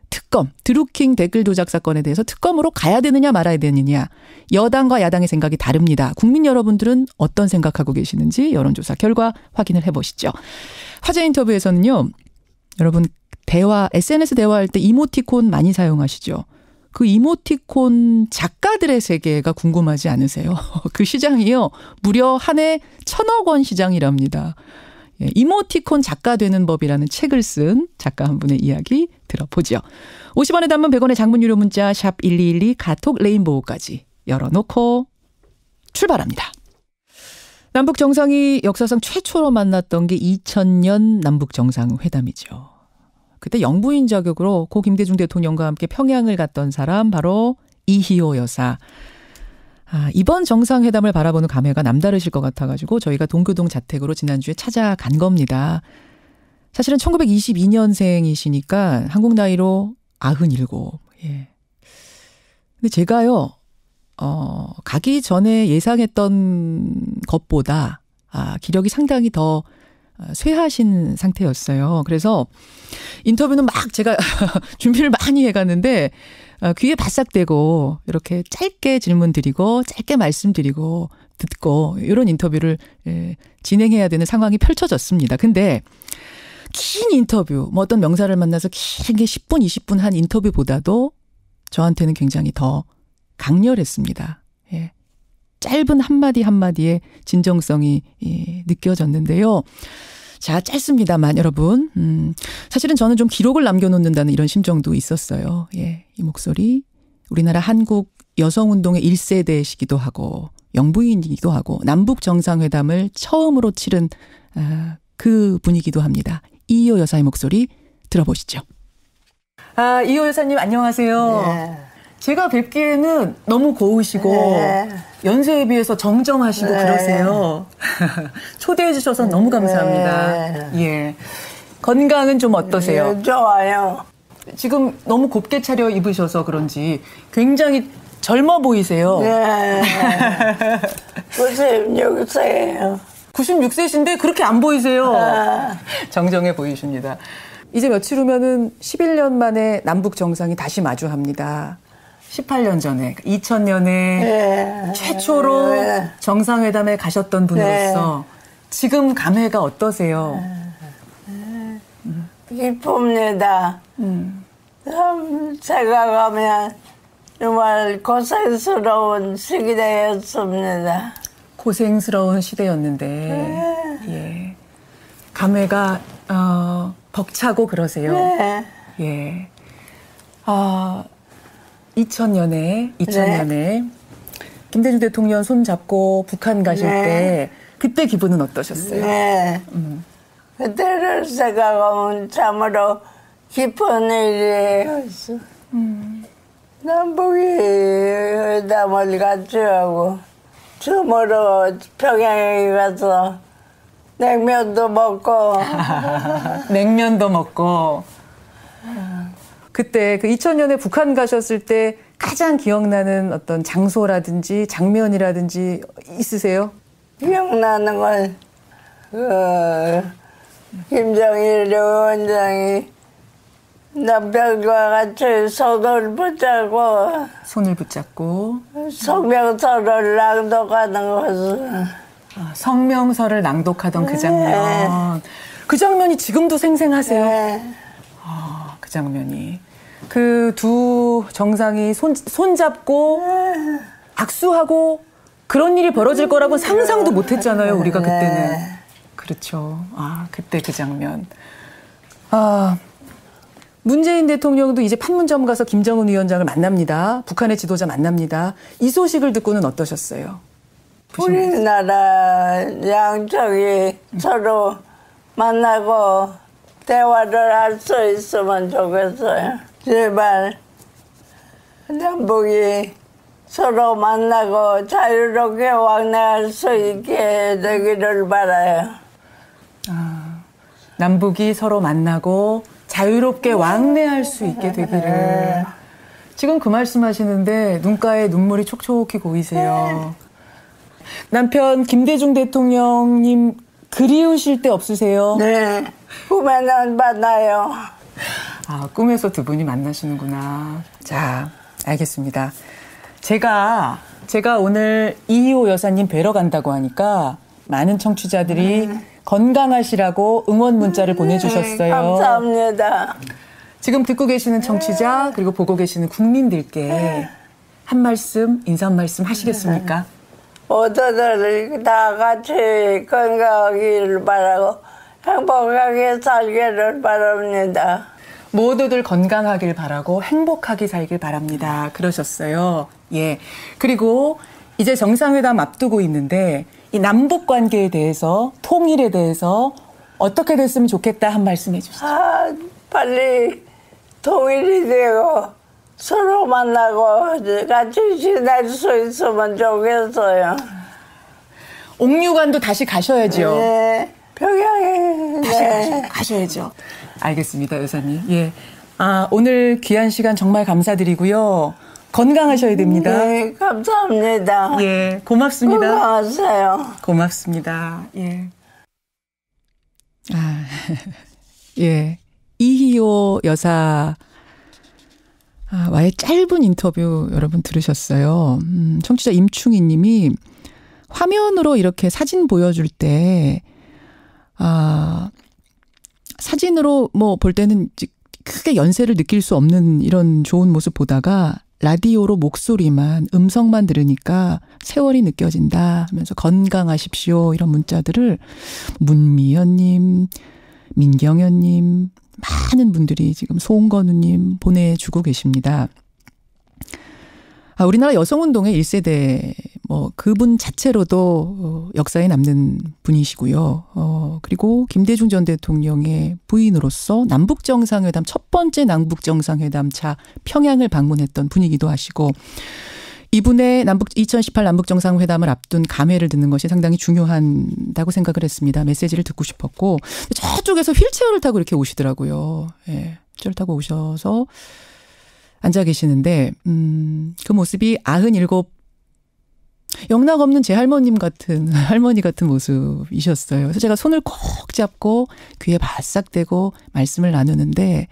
B: 특검, 드루킹 댓글 조작 사건에 대해서 특검으로 가야 되느냐 말아야 되느냐. 여당과 야당의 생각이 다릅니다. 국민 여러분들은 어떤 생각하고 계시는지 여론조사 결과 확인을 해보시죠. 화제 인터뷰에서는요. 여러분 SNS 대화할 때 이모티콘 많이 사용하시죠? 그 이모티콘 작가들의 세계가 궁금하지 않으세요? 그 시장이요. 무려 한 해 1,000억 원 시장이랍니다. 이모티콘 작가 되는 법이라는 책을 쓴 작가 한 분의 이야기 들어보죠. 50원의 단문 100원의 장문 유료 문자 샵 1212 카톡 레인보우까지 열어놓고 출발합니다. 남북 정상이 역사상 최초로 만났던 게 2000년 남북 정상회담이죠. 그때 영부인 자격으로 고 김대중 대통령과 함께 평양을 갔던 사람 바로 이희호 여사. 이번 정상회담을 바라보는 감회가 남다르실 것 같아가지고 저희가 동교동 자택으로 지난주에 찾아간 겁니다. 사실은 1922년생이시니까 한국 나이로 97. 근데 제가요, 가기 전에 예상했던 것보다 기력이 상당히 더 쇠하신 상태였어요. 그래서 인터뷰는 막 제가 준비를 많이 해갔는데 귀에 바싹 대고 이렇게 짧게 질문 드리고 짧게 말씀드리고 듣고 이런 인터뷰를 진행해야 되는 상황이 펼쳐졌습니다. 근데 긴 인터뷰, 뭐 어떤 명사를 만나서 길게 10분, 20분 한 인터뷰보다도 저한테는 굉장히 더 강렬했습니다. 짧은 한마디 한마디의 진정성이 느껴졌는데요. 자, 짧습니다만 여러분. 사실은 저는 좀 기록을 남겨놓는다는 이런 심정도 있었어요. 이 목소리. 우리나라 한국 여성운동의 1세대시기도 하고 영부인이기도 하고 남북 정상회담을 처음으로 치른 그 분이기도 합니다. 이희호 여사의 목소리 들어보시죠. 이희호 여사님 안녕하세요.
H: 네.
B: 제가 뵙기에는 너무 고우시고 연세에 비해서 정정하시고 그러세요. 초대해 주셔서 너무 감사합니다. 예. 건강은 좀 어떠세요?
H: 좋아요.
B: 지금 너무 곱게 차려 입으셔서 그런지 굉장히 젊어 보이세요.
H: 네. 96세예요.
B: 96세신데 그렇게 안 보이세요. 정정해 보이십니다. 이제 며칠 후면은 11년 만에 남북 정상이 다시 마주합니다. 18년 전에 2000년에 최초로 정상회담에 가셨던 분으로서 지금 감회가 어떠세요?
H: 기쁩니다. 생각하면 정말 고생스러운 시기였습니다.
B: 고생스러운 시대였는데 예. 감회가 벅차고 그러세요. 예. 2000년에 김대중 대통령 손 잡고 북한 가실 때 그때 기분은 어떠셨어요?
H: 네. 그때를 생각하면 참으로 기쁜 일이에요. 남북이 회담을 같이 하고 처음으로 평양에 가서 냉면도 먹고
B: 그때 그 2000년에 북한 가셨을 때 가장 기억나는 어떤 장소라든지 장면이라든지 있으세요?
H: 기억나는 건 김정일 위원장이 남편과 같이 손을 붙잡고 성명서를 낭독하는 것을
B: 성명서를 낭독하던 그 장면. 그 장면이 지금도 생생하세요? 그 장면이. 그 두 정상이 손잡고 악수하고 그런 일이 벌어질 거라고 상상도 못했잖아요. 우리가 그때는. 그렇죠. 그때 그 장면. 문재인 대통령도 이제 판문점 가서 김정은 위원장을 만납니다. 북한의 지도자 만납니다. 이 소식을 듣고는 어떠셨어요?
H: 우리나라 양쪽이 서로 만나고 대화를 할 수 있으면 좋겠어요. 제발 남북이 서로 만나고 자유롭게 왕래할 수 있게 되기를 바라요.
B: 남북이 서로 만나고 자유롭게 왕래할 수 있게 되기를. 지금 그 말씀하시는데 눈가에 눈물이 촉촉히 고이세요. 남편 김대중 대통령님 그리우실 때 없으세요?
H: 네, 꿈에는 만나요.
B: 꿈에서 두 분이 만나시는구나. 자, 알겠습니다. 제가 오늘 이희호 여사님 뵈러 간다고 하니까 많은 청취자들이 건강하시라고 응원 문자를 보내주셨어요.
H: 감사합니다.
B: 지금 듣고 계시는 청취자 그리고 보고 계시는 국민들께 한 말씀, 인사 한 말씀 하시겠습니까?
H: 모두들 다 같이 건강하기를 바라고 행복하게 살기를 바랍니다.
B: 모두들 건강하길 바라고 행복하게 살길 바랍니다. 그러셨어요. 예. 그리고 이제 정상회담 앞두고 있는데 이 남북 관계에 대해서 통일에 대해서 어떻게 됐으면 좋겠다 한 말씀 해주시죠.
H: 빨리 통일이 되고 서로 만나고 같이 지낼 수 있으면 좋겠어요.
B: 옥류관도 다시 가셔야죠.
H: 네. 평양에
B: 다시 가셔야죠. 알겠습니다, 여사님. 예. 오늘 귀한 시간 정말 감사드리고요. 건강하셔야 됩니다.
H: 네, 감사합니다.
B: 예, 고맙습니다.
H: 건강하세요.
B: 고맙습니다. 예. 예. 이희호 여사 와의 짧은 인터뷰 여러분 들으셨어요. 청취자 임충희 님이 화면으로 이렇게 사진 보여줄 때 사진으로 뭐 볼 때는 크게 연세를 느낄 수 없는 이런 좋은 모습 보다가 라디오로 목소리만 음성만 들으니까 세월이 느껴진다 하면서 건강하십시오 이런 문자들을 문미연님, 민경현님 많은 분들이 지금 송건우님 보내주고 계십니다. 우리나라 여성운동의 1세대 그분 자체로도 역사에 남는 분이시고요. 그리고 김대중 전 대통령의 부인으로서 남북정상회담 첫 번째 남북정상회담차 평양을 방문했던 분이기도 하시고 이분의 2018 남북정상회담을 앞둔 감회를 듣는 것이 상당히 중요하다고 생각을 했습니다. 메시지를 듣고 싶었고 저쪽에서 휠체어를 타고 이렇게 오시더라고요. 예, 휠체어를 타고 오셔서 앉아 계시는데 그 모습이 97 영락 없는 제 할머니 같은 모습이셨어요. 그래서 제가 손을 꼭 잡고 귀에 바싹 대고 말씀을 나누는데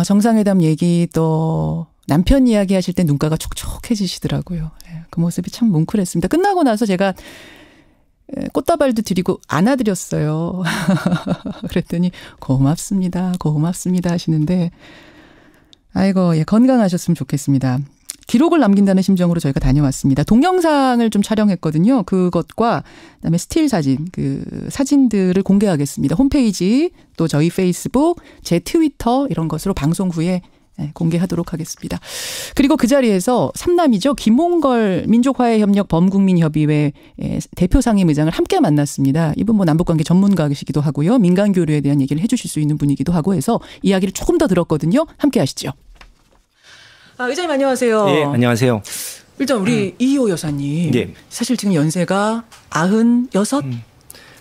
B: 정상회담 얘기 또 남편 이야기 하실 때 눈가가 촉촉해지시더라고요. 그 모습이 참 뭉클했습니다. 끝나고 나서 제가 꽃다발도 드리고 안아드렸어요. 그랬더니 고맙습니다 하시는데 아이고, 예, 건강하셨으면 좋겠습니다. 기록을 남긴다는 심정으로 저희가 다녀왔습니다. 동영상을 좀 촬영했거든요. 그것과 그다음에 스틸 사진, 그 사진들을 공개하겠습니다. 홈페이지, 또 저희 페이스북, 제 트위터 이런 것으로 방송 후에 공개하도록 하겠습니다. 그리고 그 자리에서 삼남이죠. 김홍걸 민족화해협력 범국민협의회 대표 상임의장을 함께 만났습니다. 이분 남북관계 전문가이시기도 하고요. 민간교류에 대한 얘기를 해 주실 수 있는 분이기도 하고 해서 이야기를 조금 더 들었거든요. 함께 하시죠. 의장님 안녕하세요.
I: 네, 안녕하세요.
B: 일단 우리 이희호 여사님.
I: 네.
B: 사실 지금 연세가 96?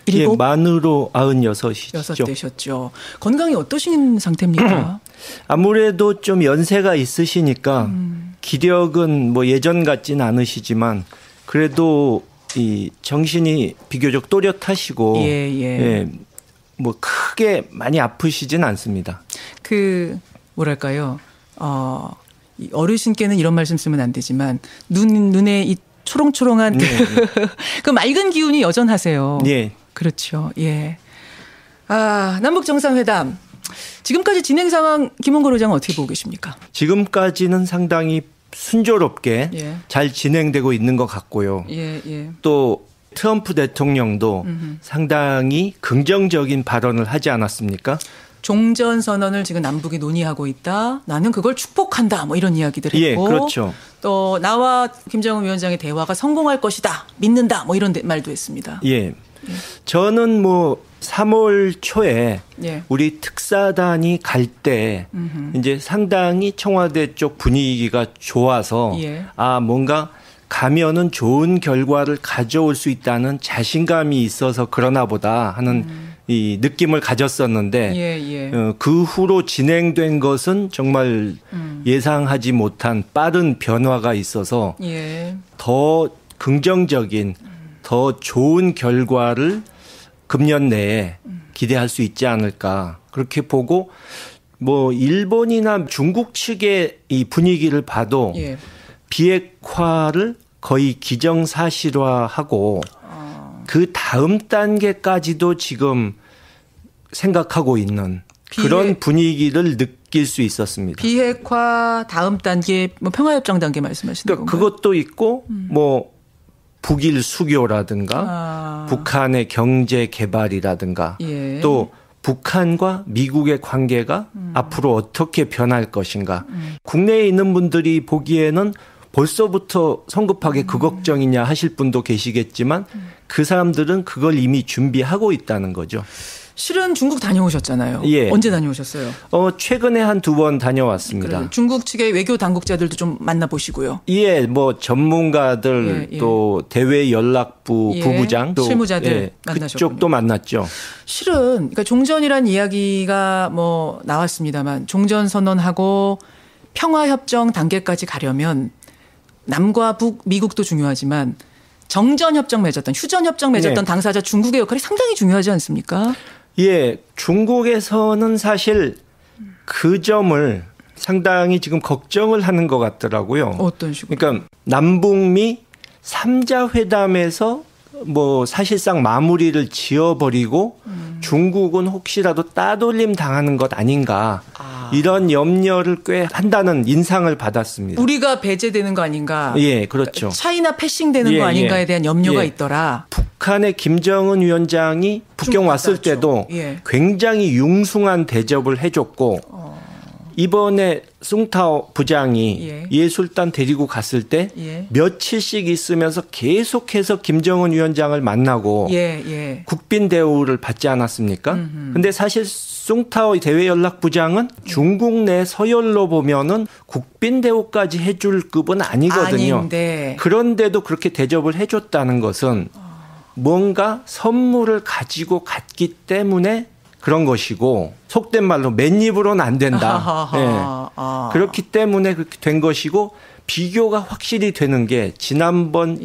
I: 예, 만으로 96이시죠.
B: 6 되셨죠. 건강이 어떠신 상태입니까?
I: 아무래도 좀 연세가 있으시니까 기력은 뭐 예전 같지는 않으시지만 그래도 이 정신이 비교적 또렷하시고 예, 뭐 크게 많이 아프시진 않습니다.
B: 뭐랄까요? 어르신께는 이런 말씀 쓰면 안 되지만 눈에 이 초롱초롱한 그 맑은 기운이 여전하세요.
I: 예.
B: 그렇죠. 예. 남북 정상회담 지금까지 진행 상황 김홍걸 의장은 어떻게 보고 계십니까?
I: 지금까지는 상당히 순조롭게 잘 진행되고 있는 것 같고요. 또 트럼프 대통령도 상당히 긍정적인 발언을 하지 않았습니까?
B: 종전 선언을 지금 남북이 논의하고 있다. 나는 그걸 축복한다. 뭐 이런 이야기들 했고.
I: 예, 그렇죠.
B: 또 나와 김정은 위원장의 대화가 성공할 것이다. 믿는다. 뭐 이런 말도 했습니다.
I: 예. 저는 뭐 3월 초에 우리 특사단이 갈 때 이제 상당히 청와대 쪽 분위기가 좋아서 뭔가 가면은 좋은 결과를 가져올 수 있다는 자신감이 있어서 그러나 보다 하는 이 느낌을 가졌었는데 그 후로 진행된 것은 정말 예상하지 못한 빠른 변화가 있어서 더 긍정적인 더 좋은 결과를 금년 내에 기대할 수 있지 않을까 그렇게 보고 뭐 일본이나 중국 측의 이 분위기를 봐도 비핵화를 거의 기정사실화하고 그 다음 단계까지도 지금 생각하고 있는 그런 분위기를 느낄 수 있었습니다.
B: 비핵화 다음 단계 뭐 평화협정 단계 말씀하시는 건가요?
I: 그것도 있고 뭐 북일 수교라든가 북한의 경제 개발이라든가 또 북한과 미국의 관계가 앞으로 어떻게 변할 것인가. 국내에 있는 분들이 보기에는 벌써부터 성급하게 그 걱정이냐 하실 분도 계시겠지만 그 사람들은 그걸 이미 준비하고 있다는 거죠.
B: 실은 중국 다녀오셨잖아요. 언제 다녀오셨어요?
I: 최근에 한 2번 다녀왔습니다.
B: 그래, 중국 측의 외교 당국자들도 좀 만나보시고요.
I: 뭐 전문가들 또 대외연락부 부부장 또
B: 실무자들 만나셨군요.
I: 그쪽도 만났죠.
B: 실은 그러니까 종전이란 이야기가 뭐 나왔습니다만 종전 선언하고 평화협정 단계까지 가려면 남과 북, 미국도 중요하지만 정전협정 맺었던 휴전협정 맺었던 당사자 중국의 역할이 상당히 중요하지 않습니까?
I: 중국에서는 사실 그 점을 상당히 지금 걱정을 하는 것 같더라고요.
B: 어떤 식으로?
I: 그러니까 남북미 3자 회담에서 뭐 사실상 마무리를 지어버리고 중국은 혹시라도 따돌림 당하는 것 아닌가 이런 염려를 꽤 한다는 인상을 받았습니다.
B: 우리가 배제되는 거 아닌가?
I: 그렇죠.
B: 차이나 패싱되는 거 아닌가에 대한 염려가 있더라.
I: 북한의 김정은 위원장이 북경 왔을 때도 굉장히 융숭한 대접을 해줬고 이번에 숭타오 부장이 예술단 데리고 갔을 때 며칠씩 있으면서 계속해서 김정은 위원장을 만나고 국빈 대우를 받지 않았습니까? 근데 사실 숭타오 대외연락부장은 중국 내 서열로 보면은 국빈 대우까지 해줄 급은 아니거든요.
B: 아닌데.
I: 그런데도 그렇게 대접을 해줬다는 것은 뭔가 선물을 가지고 갔기 때문에 그런 것이고 속된 말로 맨입으로는 안 된다. 그렇기 때문에 그렇게 된 것이고 비교가 확실히 되는 게 지난번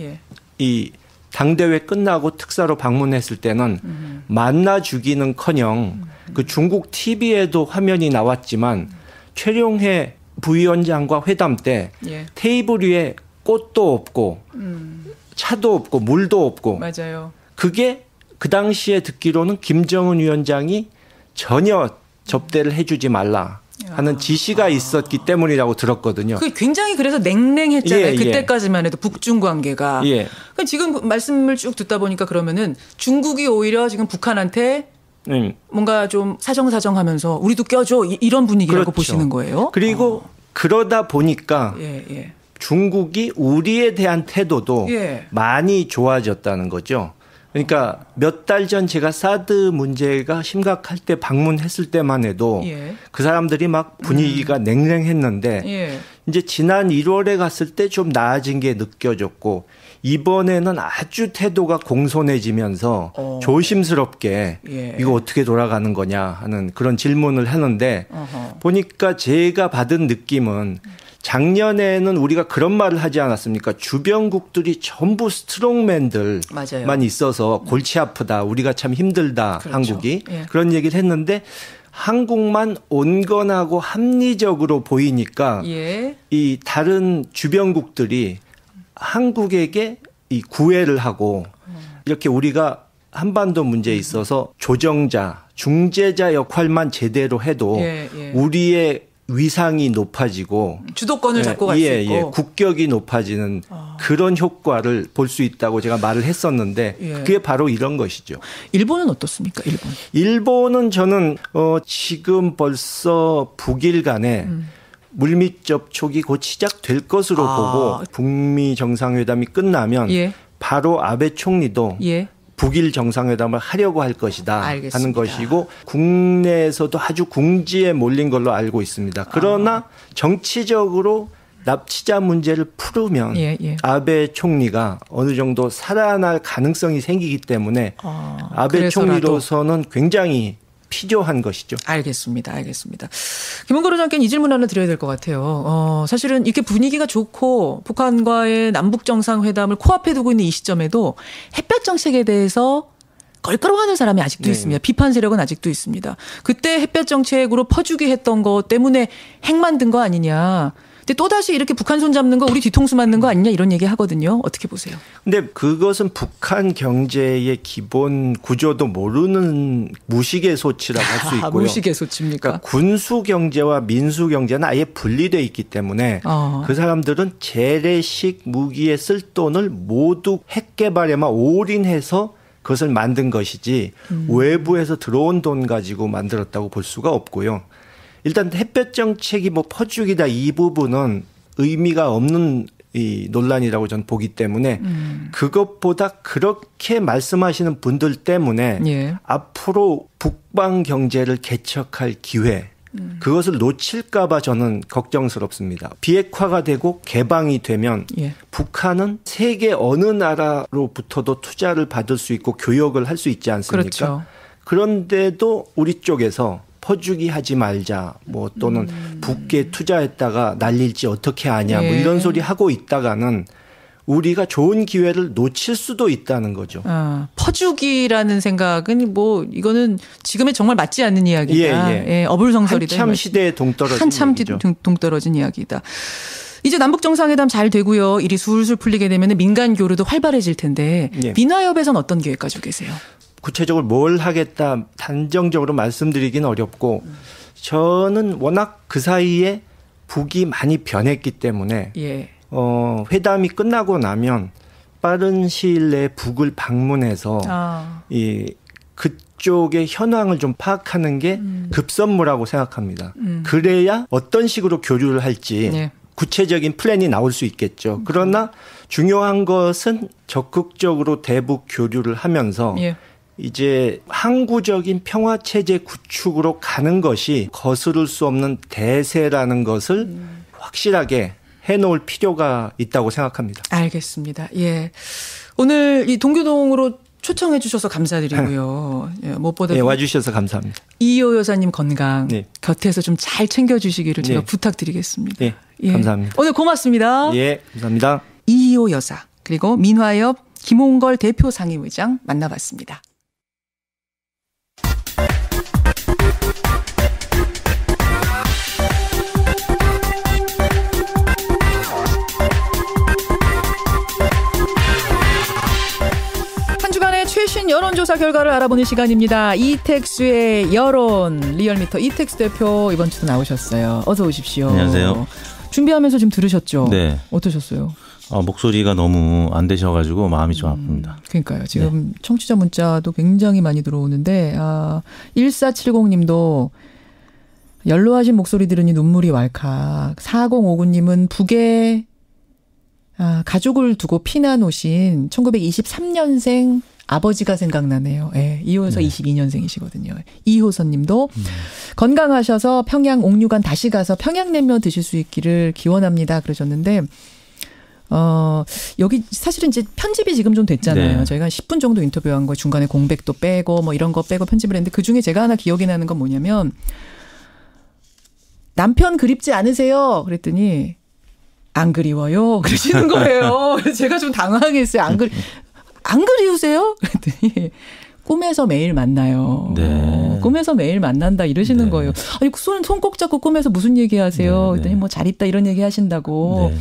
I: 이 당대회 끝나고 특사로 방문했을 때는 만나 주기는커녕 그 중국 TV에도 화면이 나왔지만 최룡해 부위원장과 회담 때 테이블 위에 꽃도 없고 차도 없고 물도 없고
B: 맞아요.
I: 그게 그 당시에 듣기로는 김정은 위원장이 전혀 접대를 해주지 말라 하는 지시가 있었기 때문이라고 들었거든요.
B: 그 굉장히 그래서 냉랭했잖아요. 그때까지만 해도 북중 관계가. 그러니까 지금 말씀을 쭉 듣다 보니까 그러면은 중국이 오히려 지금 북한한테 뭔가 좀 사정사정하면서 우리도 껴줘 이런 분위기라고 보시는 거예요.
I: 그리고 그러다 보니까 중국이 우리에 대한 태도도 많이 좋아졌다는 거죠. 그러니까 몇 달 전 제가 사드 문제가 심각할 때 방문했을 때만 해도 그 사람들이 막 분위기가 냉랭했는데 이제 지난 1월에 갔을 때 좀 나아진 게 느껴졌고 이번에는 아주 태도가 공손해지면서 조심스럽게 이거 어떻게 돌아가는 거냐 하는 그런 질문을 하는데 보니까 제가 받은 느낌은 작년에는 우리가 그런 말을 하지 않았습니까? 주변국들이 전부 스트롱맨들만 있어서 골치 아프다. 우리가 참 힘들다. 한국이. 그런 얘기를 했는데 한국만 온건하고 합리적으로 보이니까 이 다른 주변국들이 한국에게 이 구애를 하고 이렇게 우리가 한반도 문제에 있어서 조정자, 중재자 역할만 제대로 해도 우리의 위상이 높아지고
B: 주도권을 잡고 갈 수 있고
I: 국격이 높아지는 그런 효과를 볼 수 있다고 제가 말을 했었는데 그게 바로 이런 것이죠.
B: 일본은 어떻습니까?
I: 일본은 저는 지금 벌써 북일 간에 물밑 접촉이 곧 시작될 것으로 보고 북미 정상회담이 끝나면 바로 아베 총리도 북일 정상회담을 하려고 할 것이다 하는 것이고 국내에서도 아주 궁지에 몰린 걸로 알고 있습니다. 그러나 정치적으로 납치자 문제를 풀으면 아베 총리가 어느 정도 살아날 가능성이 생기기 때문에 아베 총리로서는 굉장히 필요한 것이죠.
B: 알겠습니다. 김은걸 의장께는 이 질문 하나 드려야 될 것 같아요. 사실은 이렇게 분위기가 좋고 북한과의 남북 정상회담을 코앞에 두고 있는 이 시점에도 햇볕 정책에 대해서 껄끄러워하는 사람이 아직도 있습니다. 비판 세력은 아직도 있습니다. 그때 햇볕 정책으로 퍼주기 했던 거 때문에 핵 만든 거 아니냐. 근데 또다시 이렇게 북한 손 잡는 거 우리 뒤통수 맞는 거 아니냐 이런 얘기 하거든요. 어떻게 보세요?
I: 근데 그것은 북한 경제의 기본 구조도 모르는 무식의 소치라고 할 수 있고요.
B: 무식의 소치입니까?
I: 그러니까 군수 경제와 민수 경제는 아예 분리되어 있기 때문에 그 사람들은 재래식 무기에 쓸 돈을 모두 핵 개발에만 올인해서 그것을 만든 것이지 외부에서 들어온 돈 가지고 만들었다고 볼 수가 없고요. 일단 햇볕 정책이 퍼주기다 이 부분은 의미가 없는 이 논란이라고 저는 보기 때문에 그것보다 그렇게 말씀하시는 분들 때문에 앞으로 북방 경제를 개척할 기회 그것을 놓칠까 봐 저는 걱정스럽습니다. 비핵화가 되고 개방이 되면 북한은 세계 어느 나라로부터도 투자를 받을 수 있고 교역을 할 수 있지 않습니까?
B: 그렇죠.
I: 그런데도 우리 쪽에서 퍼주기 하지 말자 또는 북에 투자했다가 날릴지 어떻게 하냐 이런 소리 하고 있다가는 우리가 좋은 기회를 놓칠 수도 있다는 거죠.
B: 퍼주기라는 생각은 이거는 지금에 정말 맞지 않는 이야기다. 어불성설이다.
I: 한참 시대에 동떨어진
B: 한참
I: 얘기죠.
B: 동떨어진 이야기다. 이제 남북 정상회담 잘 되고요. 일이 술술 풀리게 되면 민간 교류도 활발해질 텐데 민화협에서는 어떤 계획 가지고 계세요?
I: 구체적으로 뭘 하겠다 단정적으로 말씀드리긴 어렵고 저는 워낙 그 사이에 북이 많이 변했기 때문에 회담이 끝나고 나면 빠른 시일 내에 북을 방문해서 그쪽의 현황을 좀 파악하는 게 급선무라고 생각합니다. 그래야 어떤 식으로 교류를 할지 구체적인 플랜이 나올 수 있겠죠. 그러나 중요한 것은 적극적으로 대북 교류를 하면서 이제 항구적인 평화체제 구축으로 가는 것이 거스를 수 없는 대세라는 것을 확실하게 해놓을 필요가 있다고 생각합니다.
B: 알겠습니다. 오늘 이 동교동으로 초청해 주셔서 감사드리고요. 무엇보다
I: 와주셔서 감사합니다.
B: 이희호 여사님 건강 곁에서 좀 잘 챙겨주시기를 제가 부탁드리겠습니다.
I: 감사합니다.
B: 오늘 고맙습니다.
I: 감사합니다.
B: 이희호 여사 그리고 민화협 김홍걸 대표 상임의장 만나봤습니다. 최신 여론조사 결과를 알아보는 시간입니다. 이택수의 여론 리얼미터 이택수 대표 이번 주도 나오셨어요. 어서 오십시오.
J: 안녕하세요.
B: 준비하면서 지금 들으셨죠?
J: 네.
B: 어떠셨어요?
J: 목소리가 너무 안 되셔가지고 마음이 좀 아픕니다.
B: 그러니까요. 지금 청취자 문자도 굉장히 많이 들어오는데 1470님도 연로하신 목소리 들으니 눈물이 왈칵. 4059님은 북에 가족을 두고 피난 오신 1923년생 아버지가 생각나네요. 이호선 22년생이시거든요. 이호선 님도 건강하셔서 평양 옥류관 다시 가서 평양냉면 드실 수 있기를 기원합니다. 그러셨는데 여기 사실은 이제 편집이 지금 좀 됐잖아요. 저희가 10분 정도 인터뷰한 거 중간에 공백도 빼고 이런 거 빼고 편집을 했는데 그중에 제가 하나 기억이 나는 건 뭐냐면 남편 그립지 않으세요? 그랬더니 안 그리워요. 그러시는 거예요. 그래서 제가 좀 당황했어요. 안 그리우세요? 그랬더니 꿈에서 매일 만나요. 꿈에서 매일 만난다 이러시는 거예요. 아니 손 꼭 잡고 꿈에서 무슨 얘기하세요? 그랬더니 잘 있다 이런 얘기 하신다고.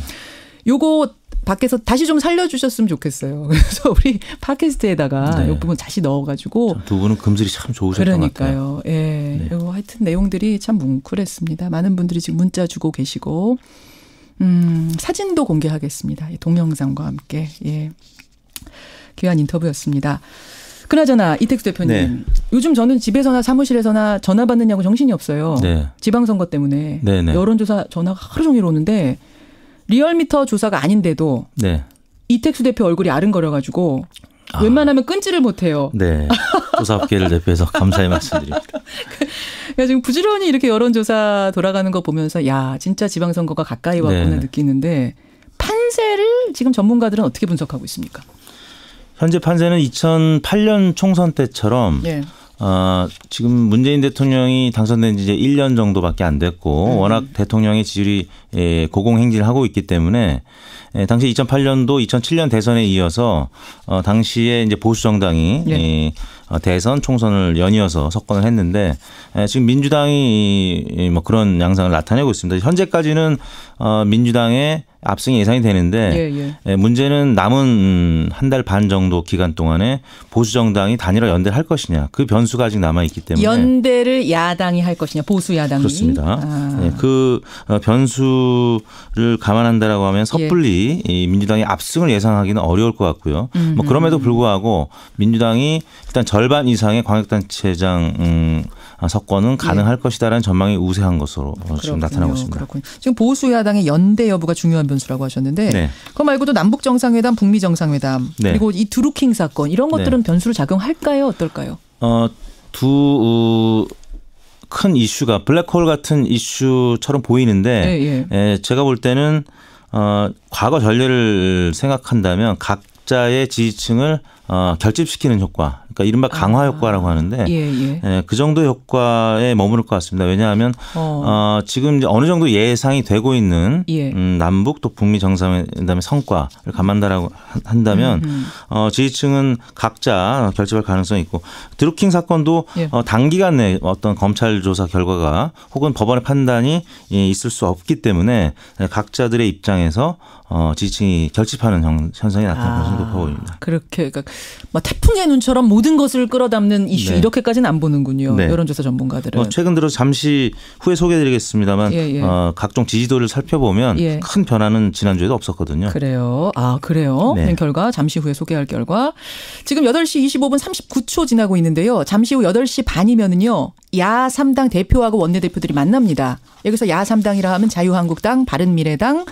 B: 요거 밖에서 다시 좀 살려주셨으면 좋겠어요. 그래서 우리 팟캐스트에다가 이 부분 다시 넣어가지고.
J: 두 분은 금슬이 참 좋으셨던 것 같아요.
B: 그러니까요. 예. 네. 하여튼 내용들이 참 뭉클했습니다. 많은 분들이 지금 문자 주고 계시고 사진도 공개하겠습니다. 동영상과 함께. 예. 귀한 인터뷰였습니다. 그나저나 이택수 대표님. 네. 요즘 저는 집에서나 사무실에서나 전화 받느냐고 정신이 없어요. 네. 지방선거 때문에. 네네. 여론조사 전화가 하루 종일 오는데 리얼미터 조사가 아닌데도 네. 이택수 대표 얼굴이 아른거려가지고 웬만하면 끊지를 못해요.
J: 네. 조사업계를 대표해서 감사의 말씀드립니다.
B: 그러니까 지금 부지런히 이렇게 여론조사 돌아가는 거 보면서 야 진짜 지방선거가 가까이 왔구나 느끼는데 판세를 지금 전문가들은 어떻게 분석하고 있습니까?
J: 현재 판세는 2008년 총선 때처럼 네. 지금 문재인 대통령이 당선된 지 이제 1년 정도밖에 안 됐고 워낙 대통령의 지지율이 고공행진을 하고 있기 때문에 당시 2008년도 2007년 대선에 이어서 당시에 이제 보수 정당이 네. 대선 총선을 연이어서 석권을 했는데 지금 민주당이 뭐 그런 양상을 나타내고 있습니다. 현재까지는 민주당의 압승이 예상이 되는데 문제는 남은 한 달 반 정도 기간 동안에 보수 정당이 단일화 연대를 할 것이냐 그 변수가 아직 남아 있기 때문에
B: 연대를 야당이 할 것이냐 보수 야당이
J: 그렇습니다. 네, 그 변수를 감안한다라고 하면 섣불리 이 민주당의 압승을 예상하기는 어려울 것 같고요. 뭐 그럼에도 불구하고 민주당이 일단 절반 이상의 광역단체장 석권은 가능할 것이다라는 전망이 우세한 것으로 지금 나타나고 있습니다.
B: 그렇군요. 지금 보수 야당의 연대 여부가 중요한 변수라고 하셨는데 네. 그거 말고도 남북 정상회담, 북미 정상회담 네. 그리고 이 드루킹 사건 이런 것들은 네. 변수로 작용할까요? 어떨까요?
J: 두 큰 이슈가 블랙홀 같은 이슈처럼 보이는데 제가 볼 때는 과거 전례를 생각한다면 각자의 지지층을 결집시키는 효과, 그러니까 이른바 강화 효과라고 하는데 그 정도 효과에 머무를 것 같습니다. 왜냐하면 지금 이제 어느 정도 예상이 되고 있는 남북 또 북미 정상회담의 성과를 감안다라고 한다면 지지층은 각자 결집할 가능성이 있고 드루킹 사건도 단기간 내에 어떤 검찰 조사 결과가 혹은 법원의 판단이 있을 수 없기 때문에 각자들의 입장에서 지지층이 결집하는 현상이 나타날 가능성이 높아 보입니다.
B: 그렇게 그러니까 뭐 태풍의 눈처럼 모든 것을 끌어담는 이슈 이렇게까지는 안 보는군요. 여론조사 전문가들은.
J: 최근 들어 잠시 후에 소개해드리겠습니다만 각종 지지도를 살펴보면 큰 변화는 지난주에도 없었거든요.
B: 그래요. 그래요. 네. 결과 잠시 후에 소개할 결과. 지금 8시 25분 39초 지나고 있는데요. 잠시 후 8시 반이면은요. 야 3당 대표하고 원내대표들이 만납니다. 여기서 야 3당이라 하면 자유한국당, 바른미래당,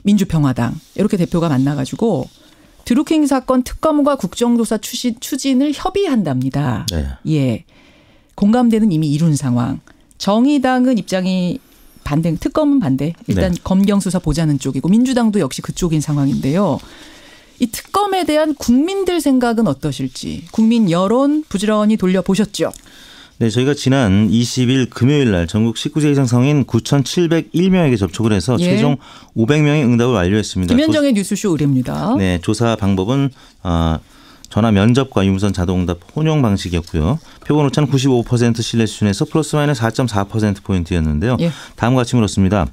B: 민주평화당 이렇게 대표가 만나가지고 드루킹 사건 특검과 국정조사 추진을 협의한답니다. 네. 예, 공감대는 이미 이룬 상황. 정의당은 입장이 반대, 특검은 반대. 일단 검경 수사 보자는 쪽이고 민주당도 역시 그쪽인 상황인데요. 이 특검에 대한 국민들 생각은 어떠실지 국민 여론 부지런히 돌려보셨죠?
J: 네, 저희가 지난 20일 금요일 날 전국 19세 이상 성인 9,701명에게 접촉을 해서 최종 500명의 응답을 완료했습니다.
B: 김현정의 뉴스쇼 의뢰입니다.
J: 네, 조사 방법은 전화 면접과 유무선 자동응답 혼용 방식이었고요. 표본 오차는 95% 신뢰 수준에서 플러스 마이너스 4.4%포인트였는데요. 다음과 같이 물었습니다.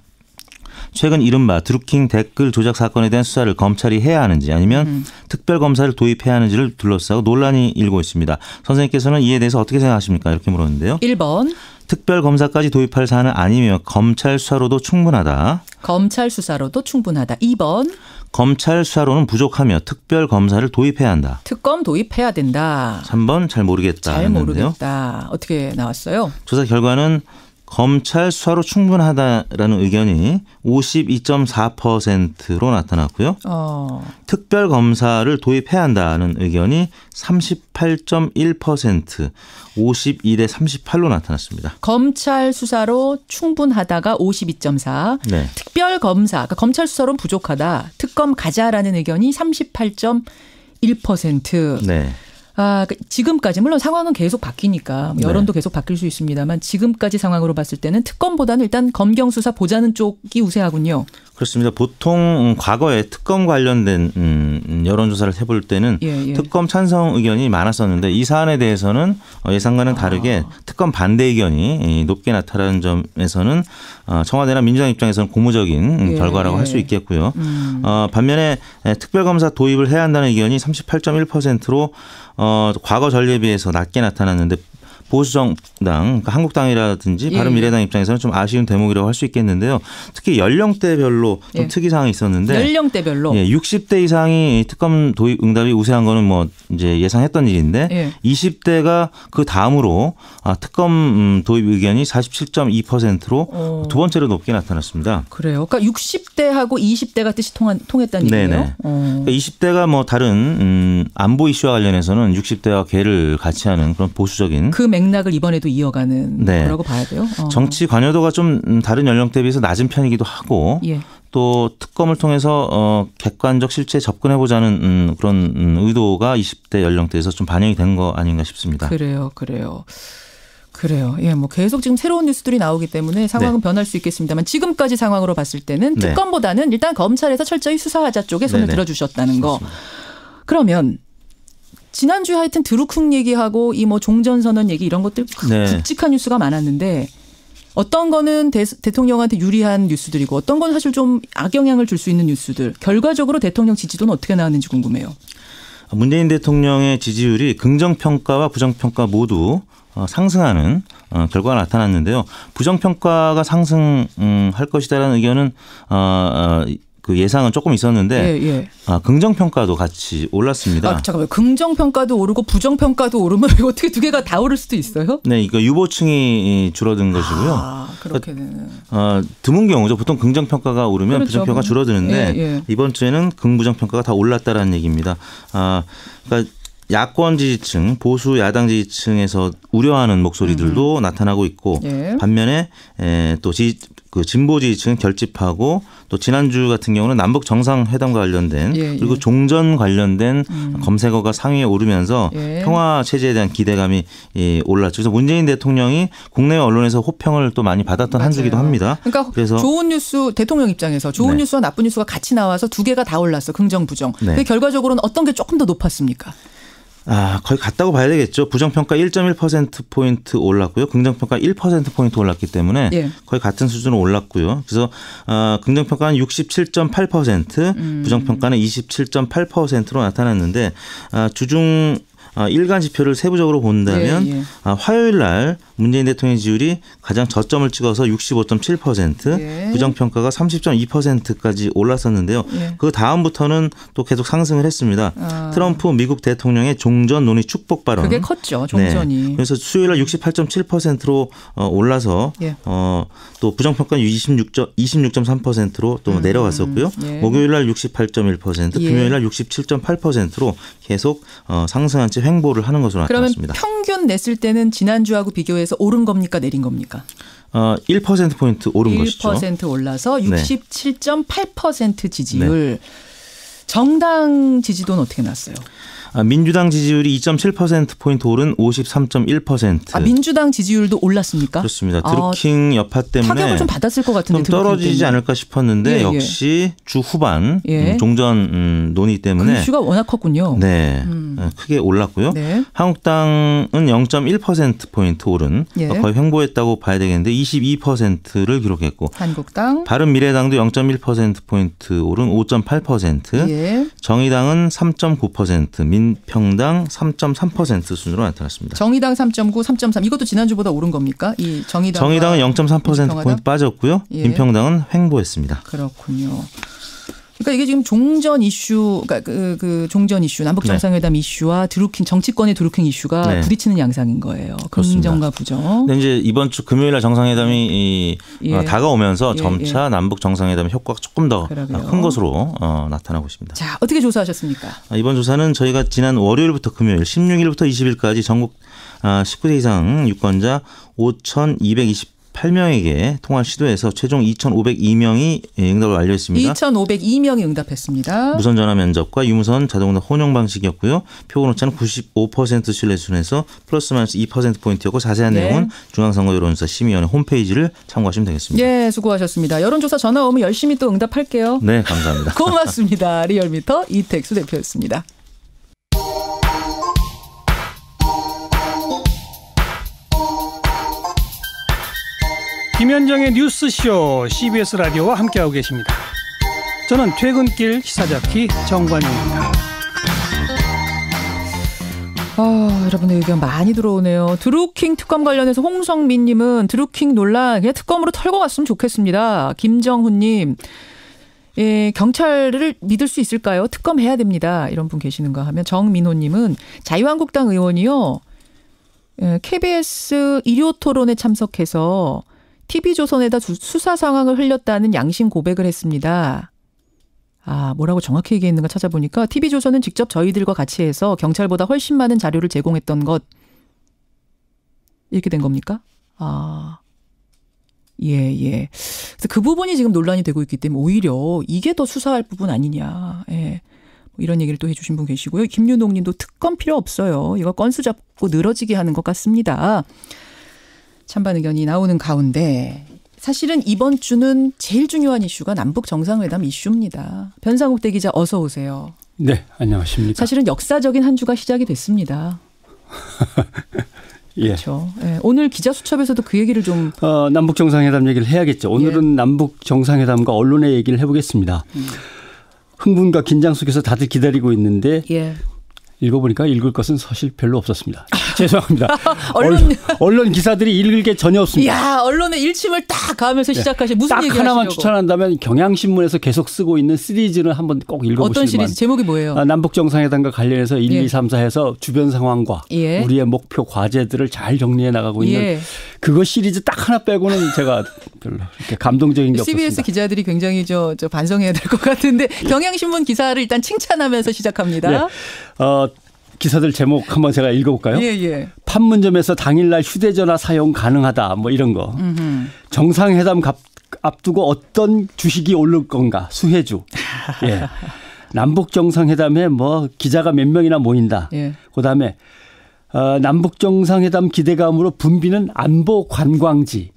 J: 최근 이른바 드루킹 댓글 조작 사건에 대한 수사를 검찰이 해야 하는지 아니면 특별검사를 도입해야 하는지를 둘러싸고 논란이 일고 있습니다. 선생님께서는 이에 대해서 어떻게 생각하십니까? 이렇게 물었는데요.
B: 1번.
J: 특별검사까지 도입할 사안은 아니며 검찰 수사로도 충분하다.
B: 검찰 수사로도 충분하다. 2번.
J: 검찰 수사로는 부족하며 특별검사를 도입해야 한다.
B: 특검 도입해야 된다.
J: 3번 잘 모르겠다.
B: 잘 모르겠다. 어떻게 나왔어요?
J: 조사 결과는 검찰 수사로 충분하다라는 의견이 52.4%로 나타났고요. 특별검사를 도입해야 한다는 의견이 38.1%, 52대 38로 나타났습니다.
B: 검찰 수사로 충분하다가 52.4, 특별검사, 그러니까 검찰 수사로는 부족하다, 특검 가자라는 의견이 38.1%. 네. 지금까지 물론 상황은 계속 바뀌니까 여론도 계속 바뀔 수 있습니다만 지금까지 상황으로 봤을 때는 특검보다는 일단 검경 수사 보자는 쪽이 우세하군요.
J: 그렇습니다. 보통 과거에 특검 관련된 여론조사를 해볼 때는 특검 찬성 의견이 많았었는데 이 사안에 대해서는 예상과는 다르게 특검 반대 의견이 높게 나타나는 점에서는 청와대나 민주당 입장에서는 고무적인 결과라고 할 수 있겠고요. 반면에 특별검사 도입을 해야 한다는 의견이 38.1%로 과거 전례에 비해서 낮게 나타났는데 보수정당, 그러니까 한국당이라든지 바른미래당 입장에서는 좀 아쉬운 대목이라고 할 수 있겠는데요. 특히 연령대별로 좀 특이 사항이 있었는데,
B: 연령대별로
J: 60대 이상이 특검 도입 응답이 우세한 거는 뭐 이제 예상했던 일인데, 20대가 그 다음으로 특검 도입 의견이 47.2%로 두 번째로 높게 나타났습니다.
B: 그래요. 그러니까 60대하고 20대가 뜻이 통했다는 얘기예요.
J: 네네. 그러니까 20대가 뭐 다른 안보 이슈와 관련해서는 60대와 궤를 같이 하는 그런 보수적인
B: 그 맥락을 이번에도 이어가는 거라고 봐야 돼요.
J: 정치 관여도가 좀 다른 연령대에 비해서 낮은 편이기도 하고 또 특검을 통해서 객관적 실체에 접근해보자는 그런 의도가 20대 연령대에서 좀 반영이 된 거 아닌가 싶습니다.
B: 그래요. 예, 뭐 계속 지금 새로운 뉴스들이 나오기 때문에 상황은 변할 수 있겠습니다만 지금까지 상황으로 봤을 때는 특검보다는 일단 검찰에서 철저히 수사하자 쪽에 손을 들어주셨다는 거. 그러면 지난주에 하여튼 드루킹 얘기하고 이 뭐 종전선언 얘기 이런 것들 굵직한 뉴스가 많았는데 어떤 거는 대통령한테 유리한 뉴스들이고 어떤 건 사실 좀 악영향을 줄 수 있는 뉴스들. 결과적으로 대통령 지지도는 어떻게 나왔는지 궁금해요.
J: 문재인 대통령의 지지율이 긍정평가와 부정평가 모두 상승하는 결과가 나타났는데요. 부정평가가 상승할 것이다라는 의견은 그 예상은 조금 있었는데 긍정평가도 같이 올랐습니다.
B: 잠깐만요. 긍정평가도 오르고 부정평가도 오르면 어떻게 두 개가 다 오를 수도 있어요?
J: 네. 이거 유보층이 줄어든 것이고요.
B: 그렇게 되는.
J: 드문 경우죠. 보통 긍정평가가 오르면 부정평가가 줄어드는데 이번 주에는 긍부정평가가 다 올랐다라는 얘기입니다. 그러니까 야권 지지층, 보수 야당 지지층에서 우려하는 목소리들도 나타나고 있고 반면에 또 진보 지지층은 결집하고 또 지난주 같은 경우는 남북 정상회담과 관련된 그리고 종전 관련된 검색어가 상위에 오르면서 평화 체제에 대한 기대감이 올랐죠. 그래서 문재인 대통령이 국내 언론에서 호평을 또 많이 받았던 한 주기도 합니다.
B: 그러니까 그래서 좋은 뉴스 대통령 입장에서 좋은 뉴스와 나쁜 뉴스가 같이 나와서 두 개가 다 올랐어. 긍정 부정. 근데 결과적으로는 어떤 게 조금 더 높았습니까?
J: 거의 같다고 봐야 되겠죠. 부정평가 1.1%포인트 올랐고요. 긍정평가 1%포인트 올랐기 때문에 거의 같은 수준으로 올랐고요. 그래서 긍정평가는 67.8%, 부정평가는 27.8%로 나타났는데 주중 일간 지표를 세부적으로 본다면 화요일 날 문재인 대통령의 지지율이 가장 저점을 찍어서 65.7%, 부정평가가 30.2%까지 올랐었는데요. 그 다음부터는 또 계속 상승을 했습니다. 트럼프 미국 대통령의 종전 논의 축복 발언.
B: 그게 컸죠. 종전이.
J: 그래서 수요일 날 68.7%로 올라서 또 부정평가는 26.3%로 또 내려갔었고요. 목요일 날 68.1%, 금요일 날 67.8%로 계속 상승한 채 횡보를 하는 것으로 나타났습니다.
B: 그러면 평균 냈을 때는 지난주하고 비교해서 오른 겁니까 내린 겁니까?
J: 1%포인트 오른 것이죠.
B: 1% 올라서 67.8% 지지율. 정당 지지도는 어떻게 났어요?
J: 민주당 지지율이 2.7%포인트 오른 53.1%.
B: 민주당 지지율도 올랐습니까?
J: 그렇습니다. 드루킹 여파 때문에
B: 타격을 좀 받았을 것 같은데.
J: 좀 떨어지지 않을까 싶었는데 역시 주 후반 종전 논의 때문에.
B: 그 이슈가 워낙 컸군요.
J: 네. 크게 올랐고요. 한국당은 0.1%포인트 오른 거의 횡보했다고 봐야 되겠는데 22%를 기록했고.
B: 한국당.
J: 바른미래당도 0.1%포인트 오른 5.8%. 정의당은 3.9%. 민평당 3.3% 수준으로 나타났습니다.
B: 정의당 3.9, 3.3 이것도 지난주보다 오른 겁니까? 이 정의당은
J: 0.3%포인트 빠졌고요. 민평당은 횡보했습니다.
B: 그렇군요. 그러니까 이게 지금 종전 이슈, 그러니까 그 종전 이슈, 남북 정상회담 이슈와 드루킹 정치권의 드루킹 이슈가 부딪히는 양상인 거예요. 긍정과 부정.
J: 근데 이제 이번 주 금요일 날 정상회담이 다가오면서 점차 남북 정상회담의 효과가 조금 더 큰 것으로 나타나고 있습니다.
B: 자, 어떻게 조사하셨습니까?
J: 이번 조사는 저희가 지난 월요일부터 금요일 16일부터 20일까지 전국 19세 이상 유권자 5,220 8명에게 통화를 시도해서 최종 2,502명이 응답을 완료했습니다.
B: 2,502명이 응답했습니다.
J: 무선 전화 면접과 유무선 자동응답 혼용 방식이었고요. 표본 오차는 95% 신뢰 수준에서 플러스 마이너스 2%포인트였고 자세한 내용은 중앙선거여론조사 심의위원회 홈페이지를 참고하시면 되겠습니다.
B: 예, 수고하셨습니다. 여론조사 전화 오면 열심히 또 응답할게요.
J: 네, 감사합니다.
B: 고맙습니다. 리얼미터 이택수 대표였습니다.
K: 김현정의 뉴스쇼 CBS 라디오와 함께하고 계십니다. 저는 퇴근길 시사자키 정관용입니다.
B: 여러분의 의견 많이 들어오네요. 드루킹 특검 관련해서 홍성민님은 드루킹 논란 그냥 특검으로 털고 갔으면 좋겠습니다. 김정훈님. 예, 경찰을 믿을 수 있을까요? 특검해야 됩니다. 이런 분 계시는가 하면 정민호님은 자유한국당 의원이요. KBS 일요토론에 참석해서 TV조선에다 수사 상황을 흘렸다는 양심 고백을 했습니다. 뭐라고 정확히 얘기했는가 찾아보니까 TV조선은 직접 저희들과 같이 해서 경찰보다 훨씬 많은 자료를 제공했던 것 이렇게 된 겁니까? 예. 그래서 그 부분이 지금 논란이 되고 있기 때문에 오히려 이게 더 수사할 부분 아니냐. 예. 이런 얘기를 또 해주신 분 계시고요. 김윤옥 님도 특검 필요 없어요. 이거 건수 잡고 늘어지게 하는 것 같습니다. 찬반 의견이 나오는 가운데 사실은 이번 주는 제일 중요한 이슈가 남북 정상회담 이슈입니다. 변상욱 대기자 어서 오세요.
K: 네, 안녕하십니까.
B: 사실은 역사적인 한 주가 시작이 됐습니다.
K: 예.
B: 그렇죠. 예. 오늘 기자수첩에서도 그 얘기를 좀.
K: 남북 정상회담 얘기를 해야겠죠. 오늘은 남북 정상회담과 언론의 얘기를 해보겠습니다. 흥분과 긴장 속에서 다들 기다리고 있는데 읽어보니까 읽을 것은 사실 별로 없었습니다. 죄송합니다. 언론 기사들이 읽을 게 전혀 없습니다.
B: 이야, 언론의 일침을 딱 가하면서 시작하신 무슨 얘기 하시려고.
K: 딱 하나만 추천한다면 경향신문에서 계속 쓰고 있는 시리즈를 한번 꼭 읽어보시면.
B: 어떤 시리즈? 제목이 뭐예요?
K: 남북 정상회담과 관련해서 1, 2, 3, 4해서 주변 상황과 우리의 목표 과제들을 잘 정리해 나가고 있는 그거 시리즈 딱 하나 빼고는 제가 별로 이렇게 감동적인 게 없었습니다.
B: CBS 기자들이 굉장히 저 반성해야 될 것 같은데 경향신문 기사를 일단 칭찬하면서 시작합니다.
K: 기사들 제목 한번 제가 읽어볼까요? 판문점에서 당일날 휴대전화 사용 가능하다 뭐 이런 거. 정상회담 앞두고 어떤 주식이 오를 건가 수혜주. 남북 정상회담에 뭐 기자가 몇 명이나 모인다. 그다음에 남북 정상회담 기대감으로 붐비는 안보 관광지.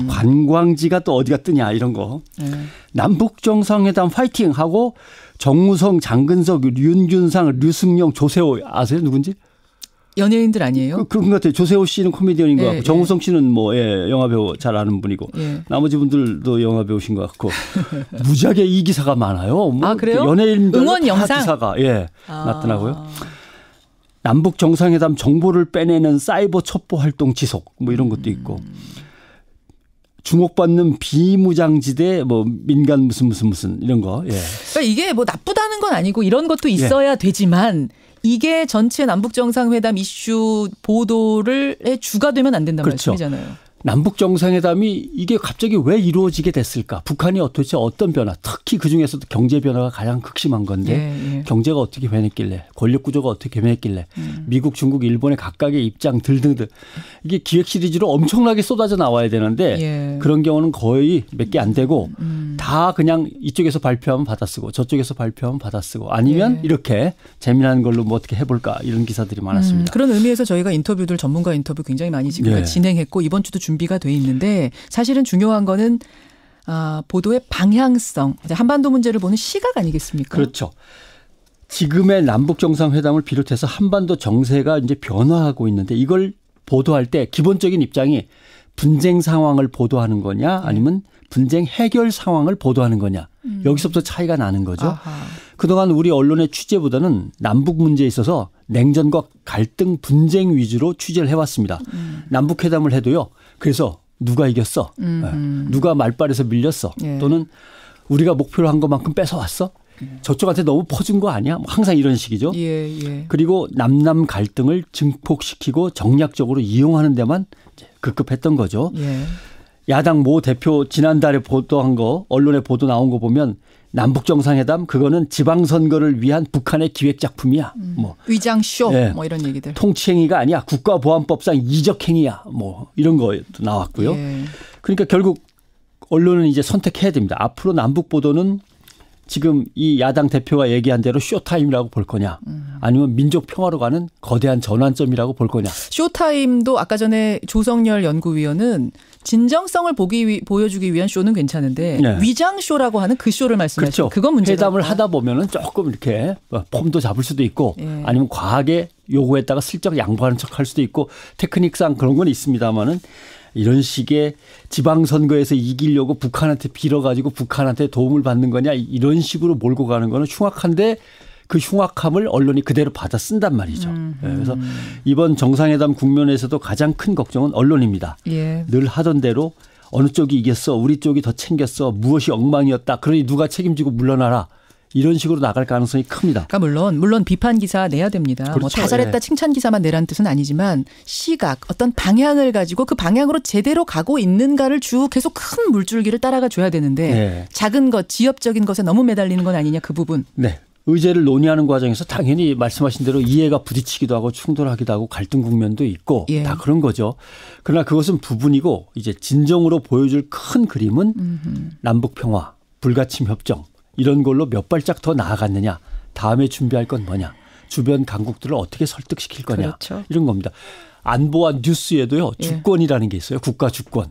K: 관광지가 또 어디가 뜨냐 이런 거. 남북 정상회담 파이팅 하고 정우성, 장근석, 윤균상, 류승용, 조세호 아세요? 누군지?
B: 연예인들 아니에요?
K: 그런 것 같아요. 조세호 씨는 코미디언인 것 같고 정우성 씨는 뭐 영화배우 잘 아는 분이고 나머지 분들도 영화배우신 것 같고 무지하게 이 기사가 많아요. 뭐
B: 그래요?
K: 연예인들
B: 응원 영상
K: 기사가 났더라고요. 남북 정상회담 정보를 빼내는 사이버 첩보 활동 지속 뭐 이런 것도 있고 주목받는 비무장지대 뭐 민간 무슨 이런 거.
B: 그러니까 이게 뭐 나쁘다는 건 아니고 이런 것도 있어야 되지만 이게 전체 남북 정상회담 이슈 보도의 주가 되면 안 된다는 말씀이잖아요.
K: 남북 정상회담이 이게 갑자기 왜 이루어지게 됐을까? 북한이 도대체 어떤 변화, 특히 그중에서도 경제 변화가 가장 극심한 건데 경제가 어떻게 변했길래, 권력 구조가 어떻게 변했길래, 미국, 중국, 일본의 각각의 입장 등등등 이게 기획 시리즈로 엄청나게 쏟아져 나와야 되는데 그런 경우는 거의 몇 개 안 되고 다 그냥 이쪽에서 발표하면 받아쓰고 저쪽에서 발표하면 받아쓰고 아니면 이렇게 재미난 걸로 뭐 어떻게 해볼까 이런 기사들이 많았습니다.
B: 그런 의미에서 저희가 인터뷰들 전문가 인터뷰 굉장히 많이 지금 진행했고 이번 주도 준비가 돼 있는데 사실은 중요한 거는 보도의 방향성, 한반도 문제를 보는 시각 아니겠습니까?
K: 그렇죠. 지금의 남북 정상회담을 비롯해서 한반도 정세가 이제 변화하고 있는데 이걸 보도할 때 기본적인 입장이 분쟁 상황을 보도하는 거냐 아니면 분쟁 해결 상황을 보도하는 거냐. 여기서부터 차이가 나는 거죠. 그동안 우리 언론의 취재보다는 남북 문제에 있어서 냉전과 갈등 분쟁 위주로 취재를 해왔습니다. 남북회담을 해도요. 그래서 누가 이겼어? 누가 말발에서 밀렸어? 또는 우리가 목표로 한 것만큼 뺏어왔어? 저쪽한테 너무 퍼준 거 아니야? 항상 이런 식이죠. 그리고 남남 갈등을 증폭시키고 정략적으로 이용하는 데만 급급했던 거죠. 야당 모 대표 지난달에 보도한 거 언론에 보도 나온 거 보면 남북 정상회담 그거는 지방선거를 위한 북한의 기획작품이야. 뭐
B: 위장쇼 뭐 이런 얘기들.
K: 통치행위가 아니야. 국가보안법상 이적행위야. 뭐 이런 거 나왔고요. 그러니까 결국 언론은 이제 선택해야 됩니다. 앞으로 남북 보도는 지금 이 야당 대표가 얘기한 대로 쇼타임이라고 볼 거냐 아니면 민족 평화로 가는 거대한 전환점이라고 볼 거냐.
B: 쇼타임도 아까 전에 조성열 연구위원은 진정성을 보여주기 위한 쇼는 괜찮은데 네. 위장쇼라고 하는 그 쇼를 말씀하시죠.
K: 그렇죠. 그건 문제다. 회담을 하다 보면은 조금 이렇게 폼도 잡을 수도 있고 네. 아니면 과하게 요구했다가 슬쩍 양보하는 척할 수도 있고 테크닉상 그런 건 있습니다만은 이런 식의 지방선거에서 이기려고 북한한테 빌어가지고 북한한테 도움을 받는 거냐 이런 식으로 몰고 가는 거는 흉악한데 그 흉악함을 언론이 그대로 받아 쓴단 말이죠. 그래서 이번 정상회담 국면에서도 가장 큰 걱정은 언론입니다.
B: 예.
K: 늘 하던 대로 어느 쪽이 이겼어 우리 쪽이 더 챙겼어 무엇이 엉망이었다 그러니 누가 책임지고 물러나라. 이런 식으로 나갈 가능성이 큽니다.
B: 그러니까 물론 비판 기사 내야 됩니다. 그렇죠. 뭐 다 잘했다 칭찬 기사만 내라는 뜻은 아니지만 시각 어떤 방향을 가지고 그 방향으로 제대로 가고 있는가를 쭉 계속 큰 물줄기를 따라가 줘야 되는데 네. 작은 것 지엽적인 것에 너무 매달리는 건 아니냐 그 부분.
K: 네. 의제를 논의하는 과정에서 당연히 말씀하신 대로 이해가 부딪히기도 하고 충돌하기도 하고 갈등 국면도 있고 예. 다 그런 거죠. 그러나 그것은 부분이고 이제 진정으로 보여줄 큰 그림은 남북 평화, 불가침 협정 이런 걸로 몇 발짝 더 나아갔느냐. 다음에 준비할 건 뭐냐. 주변 강국들을 어떻게 설득시킬 거냐.
B: 그렇죠.
K: 이런 겁니다. 안보와 뉴스에도요. 주권이라는 게 있어요. 국가 주권.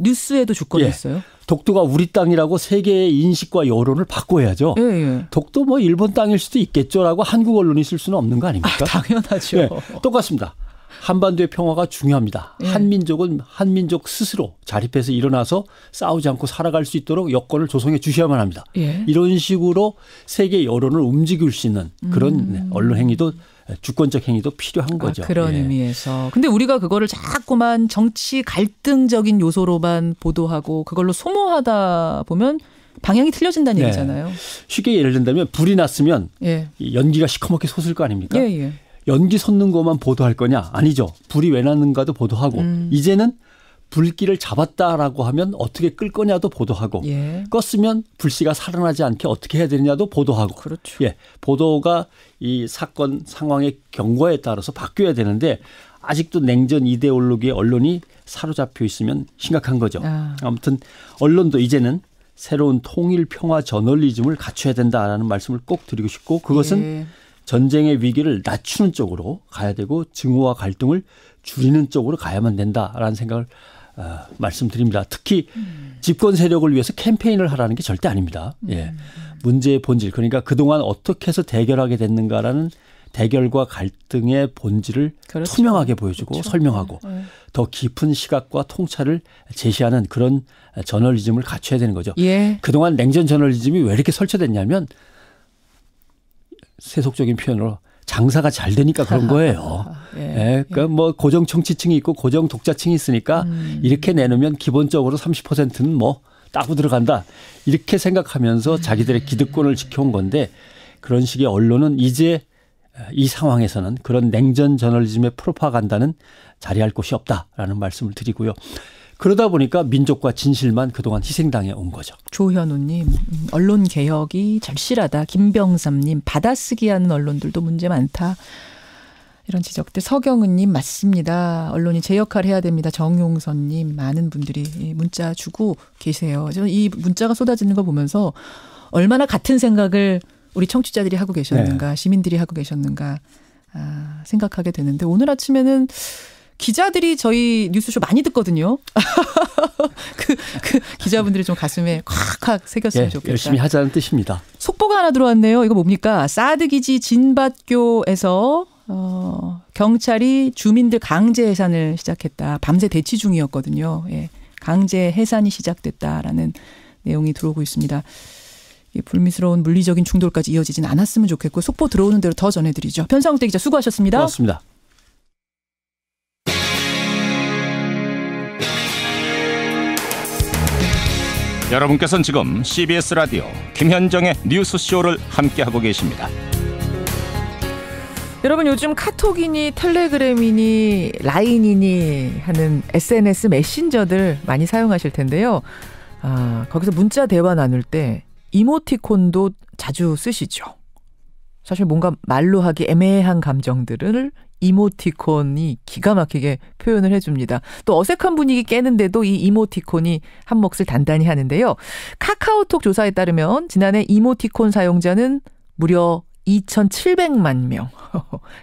B: 뉴스에도 주권이
K: 예.
B: 있어요. 독도가
K: 우리 땅이라고 세계의 인식과 여론을 바꿔야죠.
B: 예, 예.
K: 독도 뭐 일본 땅일 수도 있겠죠라고 한국 언론이 쓸 수는 없는 거 아닙니까?
B: 당연하죠.
K: 예, 똑같습니다. 한반도의 평화가 중요합니다. 예. 한민족은 한민족 스스로 자립해서 일어나서 싸우지 않고 살아갈 수 있도록 여건을 조성해 주셔야만 합니다.
B: 예.
K: 이런 식으로 세계 여론을 움직일 수 있는 그런 언론 행위도 주권적 행위도 필요한 거죠.
B: 그런 의미에서. 근데 우리가 그거를 자꾸만 정치 갈등적인 요소로만 보도하고 그걸로 소모하다 보면 방향이 틀려진다는 얘기잖아요.
K: 쉽게 예를 든다면 불이 났으면 연기가 시커멓게 솟을 거 아닙니까? 연기 솟는 것만 보도할 거냐? 아니죠. 불이 왜 났는가도 보도하고 이제는 불길을 잡았다라고 하면 어떻게 끌 거냐도 보도하고 껐으면 불씨가 살아나지 않게 어떻게 해야 되느냐도 보도하고
B: 그렇죠.
K: 예, 보도가 이 사건 상황의 경과에 따라서 바뀌어야 되는데 아직도 냉전 이데올로기에 언론이 사로잡혀 있으면 심각한 거죠. 아무튼 언론도 이제는 새로운 통일 평화 저널리즘을 갖춰야 된다라는 말씀을 꼭 드리고 싶고 그것은 전쟁의 위기를 낮추는 쪽으로 가야 되고 증오와 갈등을 줄이는 쪽으로 가야만 된다라는 생각을 말씀드립니다. 특히 집권 세력을 위해서 캠페인을 하라는 게 절대 아닙니다. 예. 문제의 본질 그러니까 그동안 어떻게 해서 대결하게 됐는가라는 대결과 갈등의 본질을
B: 그렇죠.
K: 투명하게 보여주고 설명하고 더 깊은 시각과 통찰을 제시하는 그런 저널리즘을 갖춰야 되는 거죠. 그동안 냉전 저널리즘이 왜 이렇게 설치됐냐면 세속적인 표현으로 장사가 잘 되니까 그런 거예요. 그러니까 뭐 고정 청취층이 있고 고정 독자층이 있으니까 이렇게 내놓으면 기본적으로 30%는 뭐 따고 들어간다. 이렇게 생각하면서 자기들의 기득권을 지켜온 건데 그런 식의 언론은 이제 이 상황에서는 그런 냉전 저널리즘의 프로파간다는 자리할 곳이 없다라는 말씀을 드리고요. 그러다 보니까 민족과 진실만 그동안 희생당해 온 거죠.
B: 조현우님, 언론 개혁이 절실하다. 김병삼님, 받아쓰기하는 언론들도 문제 많다. 이런 지적들. 서경은님, 맞습니다. 언론이 제 역할 해야 됩니다. 정용선님, 많은 분들이 문자 주고 계세요. 저는 이 문자가 쏟아지는 거 보면서 얼마나 같은 생각을 우리 청취자들이 하고 계셨는가, 시민들이 하고 계셨는가 생각하게 되는데 오늘 아침에는 기자들이 저희 뉴스쇼 많이 듣거든요. 그 기자분들이 좀 가슴에 콱콱 새겼으면 좋겠다.
K: 열심히 하자는 뜻입니다.
B: 속보가 하나 들어왔네요. 이거 뭡니까? 사드 기지 진밭교에서 경찰이 주민들 강제 해산을 시작했다. 밤새 대치 중이었거든요. 강제 해산이 시작됐다라는 내용이 들어오고 있습니다. 불미스러운 물리적인 충돌까지 이어지진 않았으면 좋겠고 속보 들어오는 대로 더 전해드리죠. 변상욱 기자 수고하셨습니다.
K: 고맙습니다.
A: 여러분께서는 지금 CBS 라디오 김현정의 뉴스쇼를 함께하고 계십니다.
B: 여러분 요즘 카톡이니 텔레그램이니 라인이니 하는 SNS 메신저들 많이 사용하실 텐데요. 거기서 문자 대화 나눌 때 이모티콘도 자주 쓰시죠. 사실 뭔가 말로 하기 애매한 감정들을 이모티콘이 기가 막히게 표현을 해줍니다. 또 어색한 분위기 깨는데도 이 이모티콘이 한 몫을 단단히 하는데요. 카카오톡 조사에 따르면 지난해 이모티콘 사용자는 무려 2,700만 명.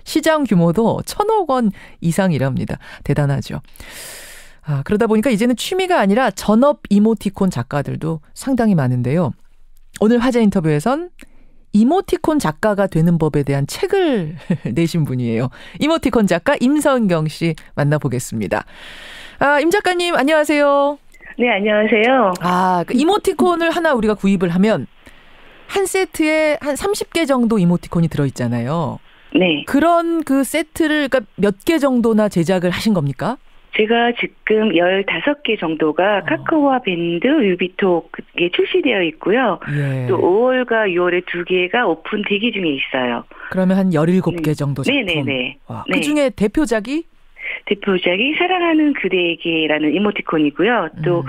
B: 시장 규모도 1,000억 원 이상이랍니다. 대단하죠. 그러다 보니까 이제는 취미가 아니라 전업 이모티콘 작가들도 상당히 많은데요. 오늘 화제 인터뷰에선 이모티콘 작가가 되는 법에 대한 책을 내신 분이에요. 이모티콘 작가 임선경 씨 만나보겠습니다. 임 작가님 안녕하세요.
L: 네, 안녕하세요.
B: 그 이모티콘을 하나 우리가 구입을 하면 한 세트에 한 30개 정도 이모티콘이 들어있잖아요.
L: 네.
B: 그런 그 세트를 그러니까 몇 개 정도나 제작을 하신 겁니까?
L: 제가 지금 15개 정도가 카카오와 밴드, 유비톡에 출시되어 있고요. 예. 또 5월과 6월에 2개가 오픈 대기 중에 있어요.
B: 그러면 한 17개 정도 작품.
L: 네네네.
B: 그중에 대표작이
L: 사랑하는 그대에게라는 이모티콘이고요. 또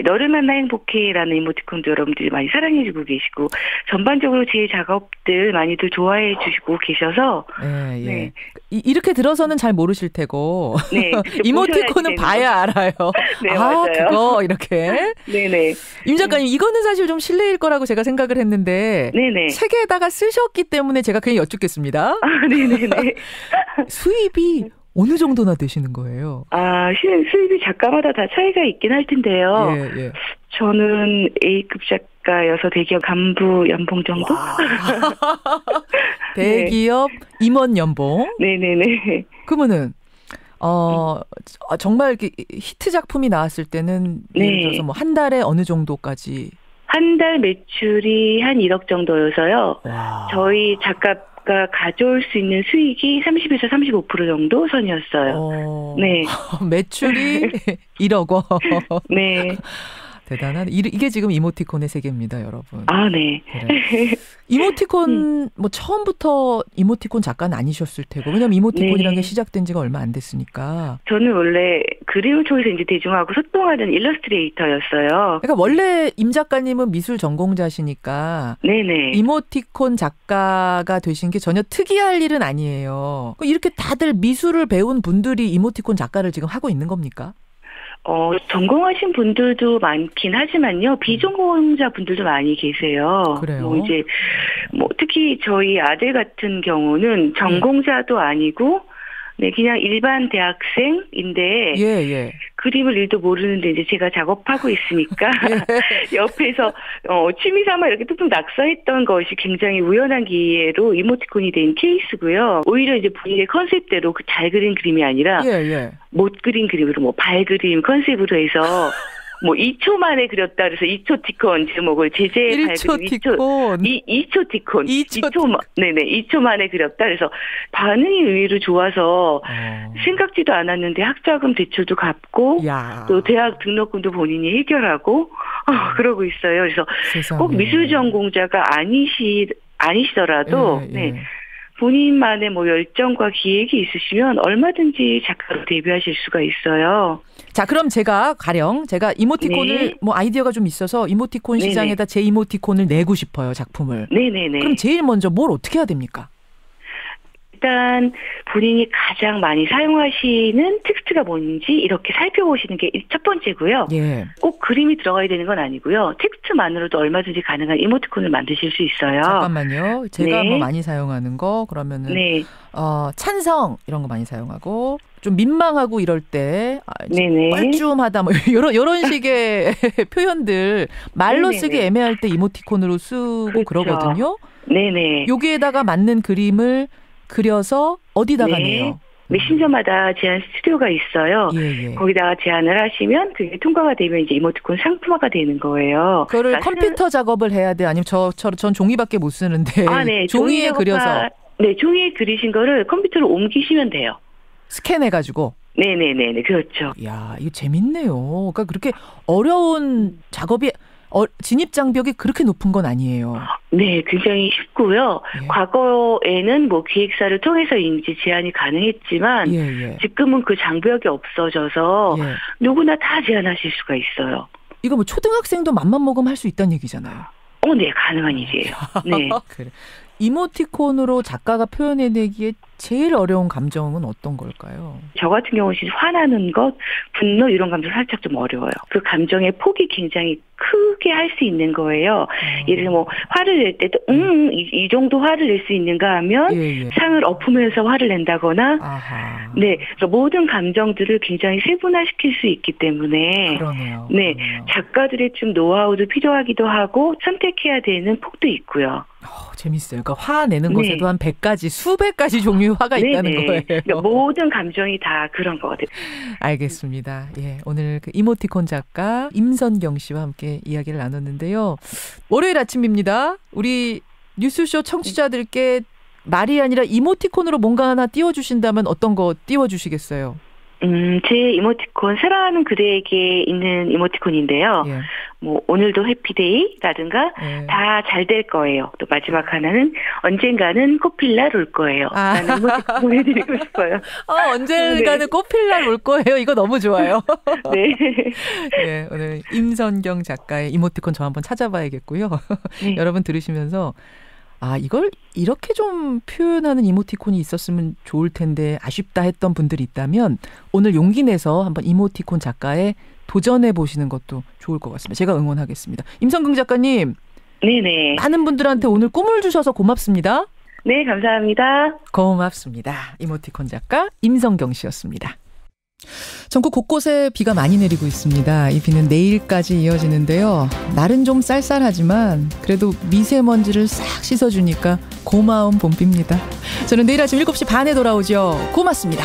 L: 너를 만나 행복해라는 이모티콘도 여러분들이 많이 사랑해주고 계시고 전반적으로 제 작업들 많이들 좋아해 주시고 계셔서
B: 네. 이렇게 들어서는 잘 모르실 테고 이모티콘은 봐야 알아요.
L: 네, 맞아요.
B: 그거 이렇게.
L: 네네.
B: 임 작가님 이거는 사실 좀 실례일 거라고 제가 생각을 했는데
L: 네네.
B: 책에다가 쓰셨기 때문에 제가 그냥 여쭙겠습니다.
L: 네네네.
B: 수입이 어느 정도나 되시는 거예요?
L: 수입이 작가마다 다 차이가 있긴 할 텐데요.
B: 예.
L: 저는 A급 작가여서 대기업 간부 연봉 정도?
B: 대기업 임원 연봉?
L: 네네네.
B: 그러면은 정말 히트 작품이 나왔을 때는 예를 들어서 뭐 한 달에 어느 정도까지?
L: 한 달 매출이 한 1억 정도여서요. 저희 작가가 가져올 수 있는 수익이 30에서 35% 정도 선이었어요. 네.
B: 매출이 1억 원.
L: 네.
B: 대단한. 이게 지금 이모티콘의 세계입니다, 여러분.
L: 네.
B: 그래. 이모티콘 뭐 처음부터 이모티콘 작가는 아니셨을 테고, 왜냐면 이모티콘이라는 게 시작된 지가 얼마 안 됐으니까.
L: 저는 원래 그림을 통해서 이제 대중하고 소통하는 일러스트레이터였어요.
B: 그러니까 원래 임 작가님은 미술 전공자시니까
L: 네네.
B: 이모티콘 작가가 되신 게 전혀 특이할 일은 아니에요. 이렇게 다들 미술을 배운 분들이 이모티콘 작가를 지금 하고 있는 겁니까?
L: 전공하신 분들도 많긴 하지만요, 비전공자 분들도 많이 계세요.
B: 그래요?
L: 이제, 특히 저희 아들 같은 경우는 전공자도 아니고, 그냥 일반 대학생인데,
B: 예.
L: 그림을 일도 모르는데 이제 제가 작업하고 있으니까, 옆에서, 취미삼아 이렇게 뚝뚝 낙서했던 것이 굉장히 우연한 기회로 이모티콘이 된 케이스고요. 오히려 이제 본인의 컨셉대로 잘 그린 그림이 아니라, 못 그린 그림으로 발 그림 컨셉으로 해서, 2초 만에 그렸다 그래서 2초 티콘 제목을 제재 밝은 2초 티콘. 2초 만에 그렸다 그래서 반응이 의외로 좋아서 생각지도 않았는데 학자금 대출도 갚고 또 대학 등록금도 본인이 해결하고 그러고 있어요. 그래서
B: 세상에.
L: 꼭 미술 전공자가 아니시더라도 본인만의 열정과 기획이 있으시면 얼마든지 작가로 데뷔하실 수가 있어요.
B: 자, 그럼 제가 이모티콘을 아이디어가 좀 있어서 이모티콘 시장에다 제 이모티콘을 내고 싶어요, 작품을.
L: 네네네.
B: 그럼 제일 먼저 뭘 어떻게 해야 됩니까?
L: 일단 본인이 가장 많이 사용하시는 텍스트가 뭔지 이렇게 살펴보시는 게 첫 번째고요. 꼭 그림이 들어가야 되는 건 아니고요. 텍스트만으로도 얼마든지 가능한 이모티콘을 만드실 수 있어요.
B: 잠깐만요. 제가 많이 사용하는 거 그러면은 찬성 이런 거 많이 사용하고 좀 민망하고 이럴 때 뻘쭘하다 이런 식의 표현들 말로 쓰기 애매할 때 이모티콘으로 쓰고 그러거든요.
L: 네네.
B: 여기에다가 맞는 그림을 그려서 어디다가 내요?
L: 메신저마다 제안 스튜디오가 있어요. 거기다가 제안을 하시면 그게 통과가 되면 이제 이모티콘 상품화가 되는 거예요.
B: 그거를 컴퓨터 작업을 해야 돼? 아니면 전 종이밖에 못 쓰는데 종이에 그려서?
L: 네, 종이에 그리신 거를 컴퓨터로 옮기시면 돼요.
B: 스캔해가지고?
L: 네네네, 그렇죠.
B: 이야, 이거 재밌네요. 그러니까 그렇게 어려운 작업이 진입 장벽이 그렇게 높은 건 아니에요.
L: 네, 굉장히 쉽고요. 과거에는 기획사를 통해서 이제 제안이 가능했지만 지금은 그 장벽이 없어져서 누구나 다 제안하실 수가 있어요.
B: 이거 초등학생도 맘만 먹으면 할 수 있다는 얘기잖아요.
L: 네, 가능한 일이에요. 네.
B: 그래. 이모티콘으로 작가가 표현해내기에 제일 어려운 감정은 어떤 걸까요?
L: 저 같은 경우는 화나는 것, 분노 이런 감정 살짝 좀 어려워요. 그 감정의 폭이 굉장히 크게 할 수 있는 거예요. 예를 들어 뭐 화를 낼 때도 이 정도 화를 낼 수 있는가 하면 상을 엎으면서 화를 낸다거나 네, 그래서 모든 감정들을 굉장히 세분화시킬 수 있기 때문에
B: 그러네요.
L: 네, 작가들의 좀 노하우도 필요하기도 하고 선택해야 되는 폭도 있고요.
B: 재밌어요. 그러니까 화 내는 것에도 한 100가지, 수백 가지 종류의 화가 있다는 거예요.
L: 그러니까 모든 감정이 다 그런 것 같아요.
B: 알겠습니다. 예, 오늘 그 이모티콘 작가 임선경 씨와 함께 이야기를 나눴는데요. 월요일 아침입니다. 우리 뉴스쇼 청취자들께 말이 아니라 이모티콘으로 뭔가 하나 띄워주신다면 어떤 거 띄워주시겠어요?
L: 제 이모티콘 사랑하는 그대에게 있는 이모티콘인데요. 뭐 오늘도 해피데이라든가 다 잘 될 거예요. 또 마지막 하나는 언젠가는 꽃필 날 올 거예요. 라는 이모티콘 보내드리고 싶어요.
B: 언젠가는 꽃필 날 올 거예요. 이거 너무 좋아요.
L: 네.
B: 네, 오늘 임선경 작가의 이모티콘 저 한번 찾아봐야겠고요. 여러분 들으시면서 이걸 이렇게 좀 표현하는 이모티콘이 있었으면 좋을 텐데 아쉽다 했던 분들이 있다면 오늘 용기 내서 한번 이모티콘 작가에 도전해 보시는 것도 좋을 것 같습니다. 제가 응원하겠습니다. 임성경 작가님.
L: 네네.
B: 많은 분들한테 오늘 꿈을 주셔서 고맙습니다.
L: 네, 감사합니다.
B: 고맙습니다. 이모티콘 작가 임성경 씨였습니다. 전국 곳곳에 비가 많이 내리고 있습니다. 이 비는 내일까지 이어지는데요. 날은 좀 쌀쌀하지만 그래도 미세먼지를 싹 씻어주니까 고마운 봄비입니다. 저는 내일 아침 7시 반에 돌아오죠. 고맙습니다.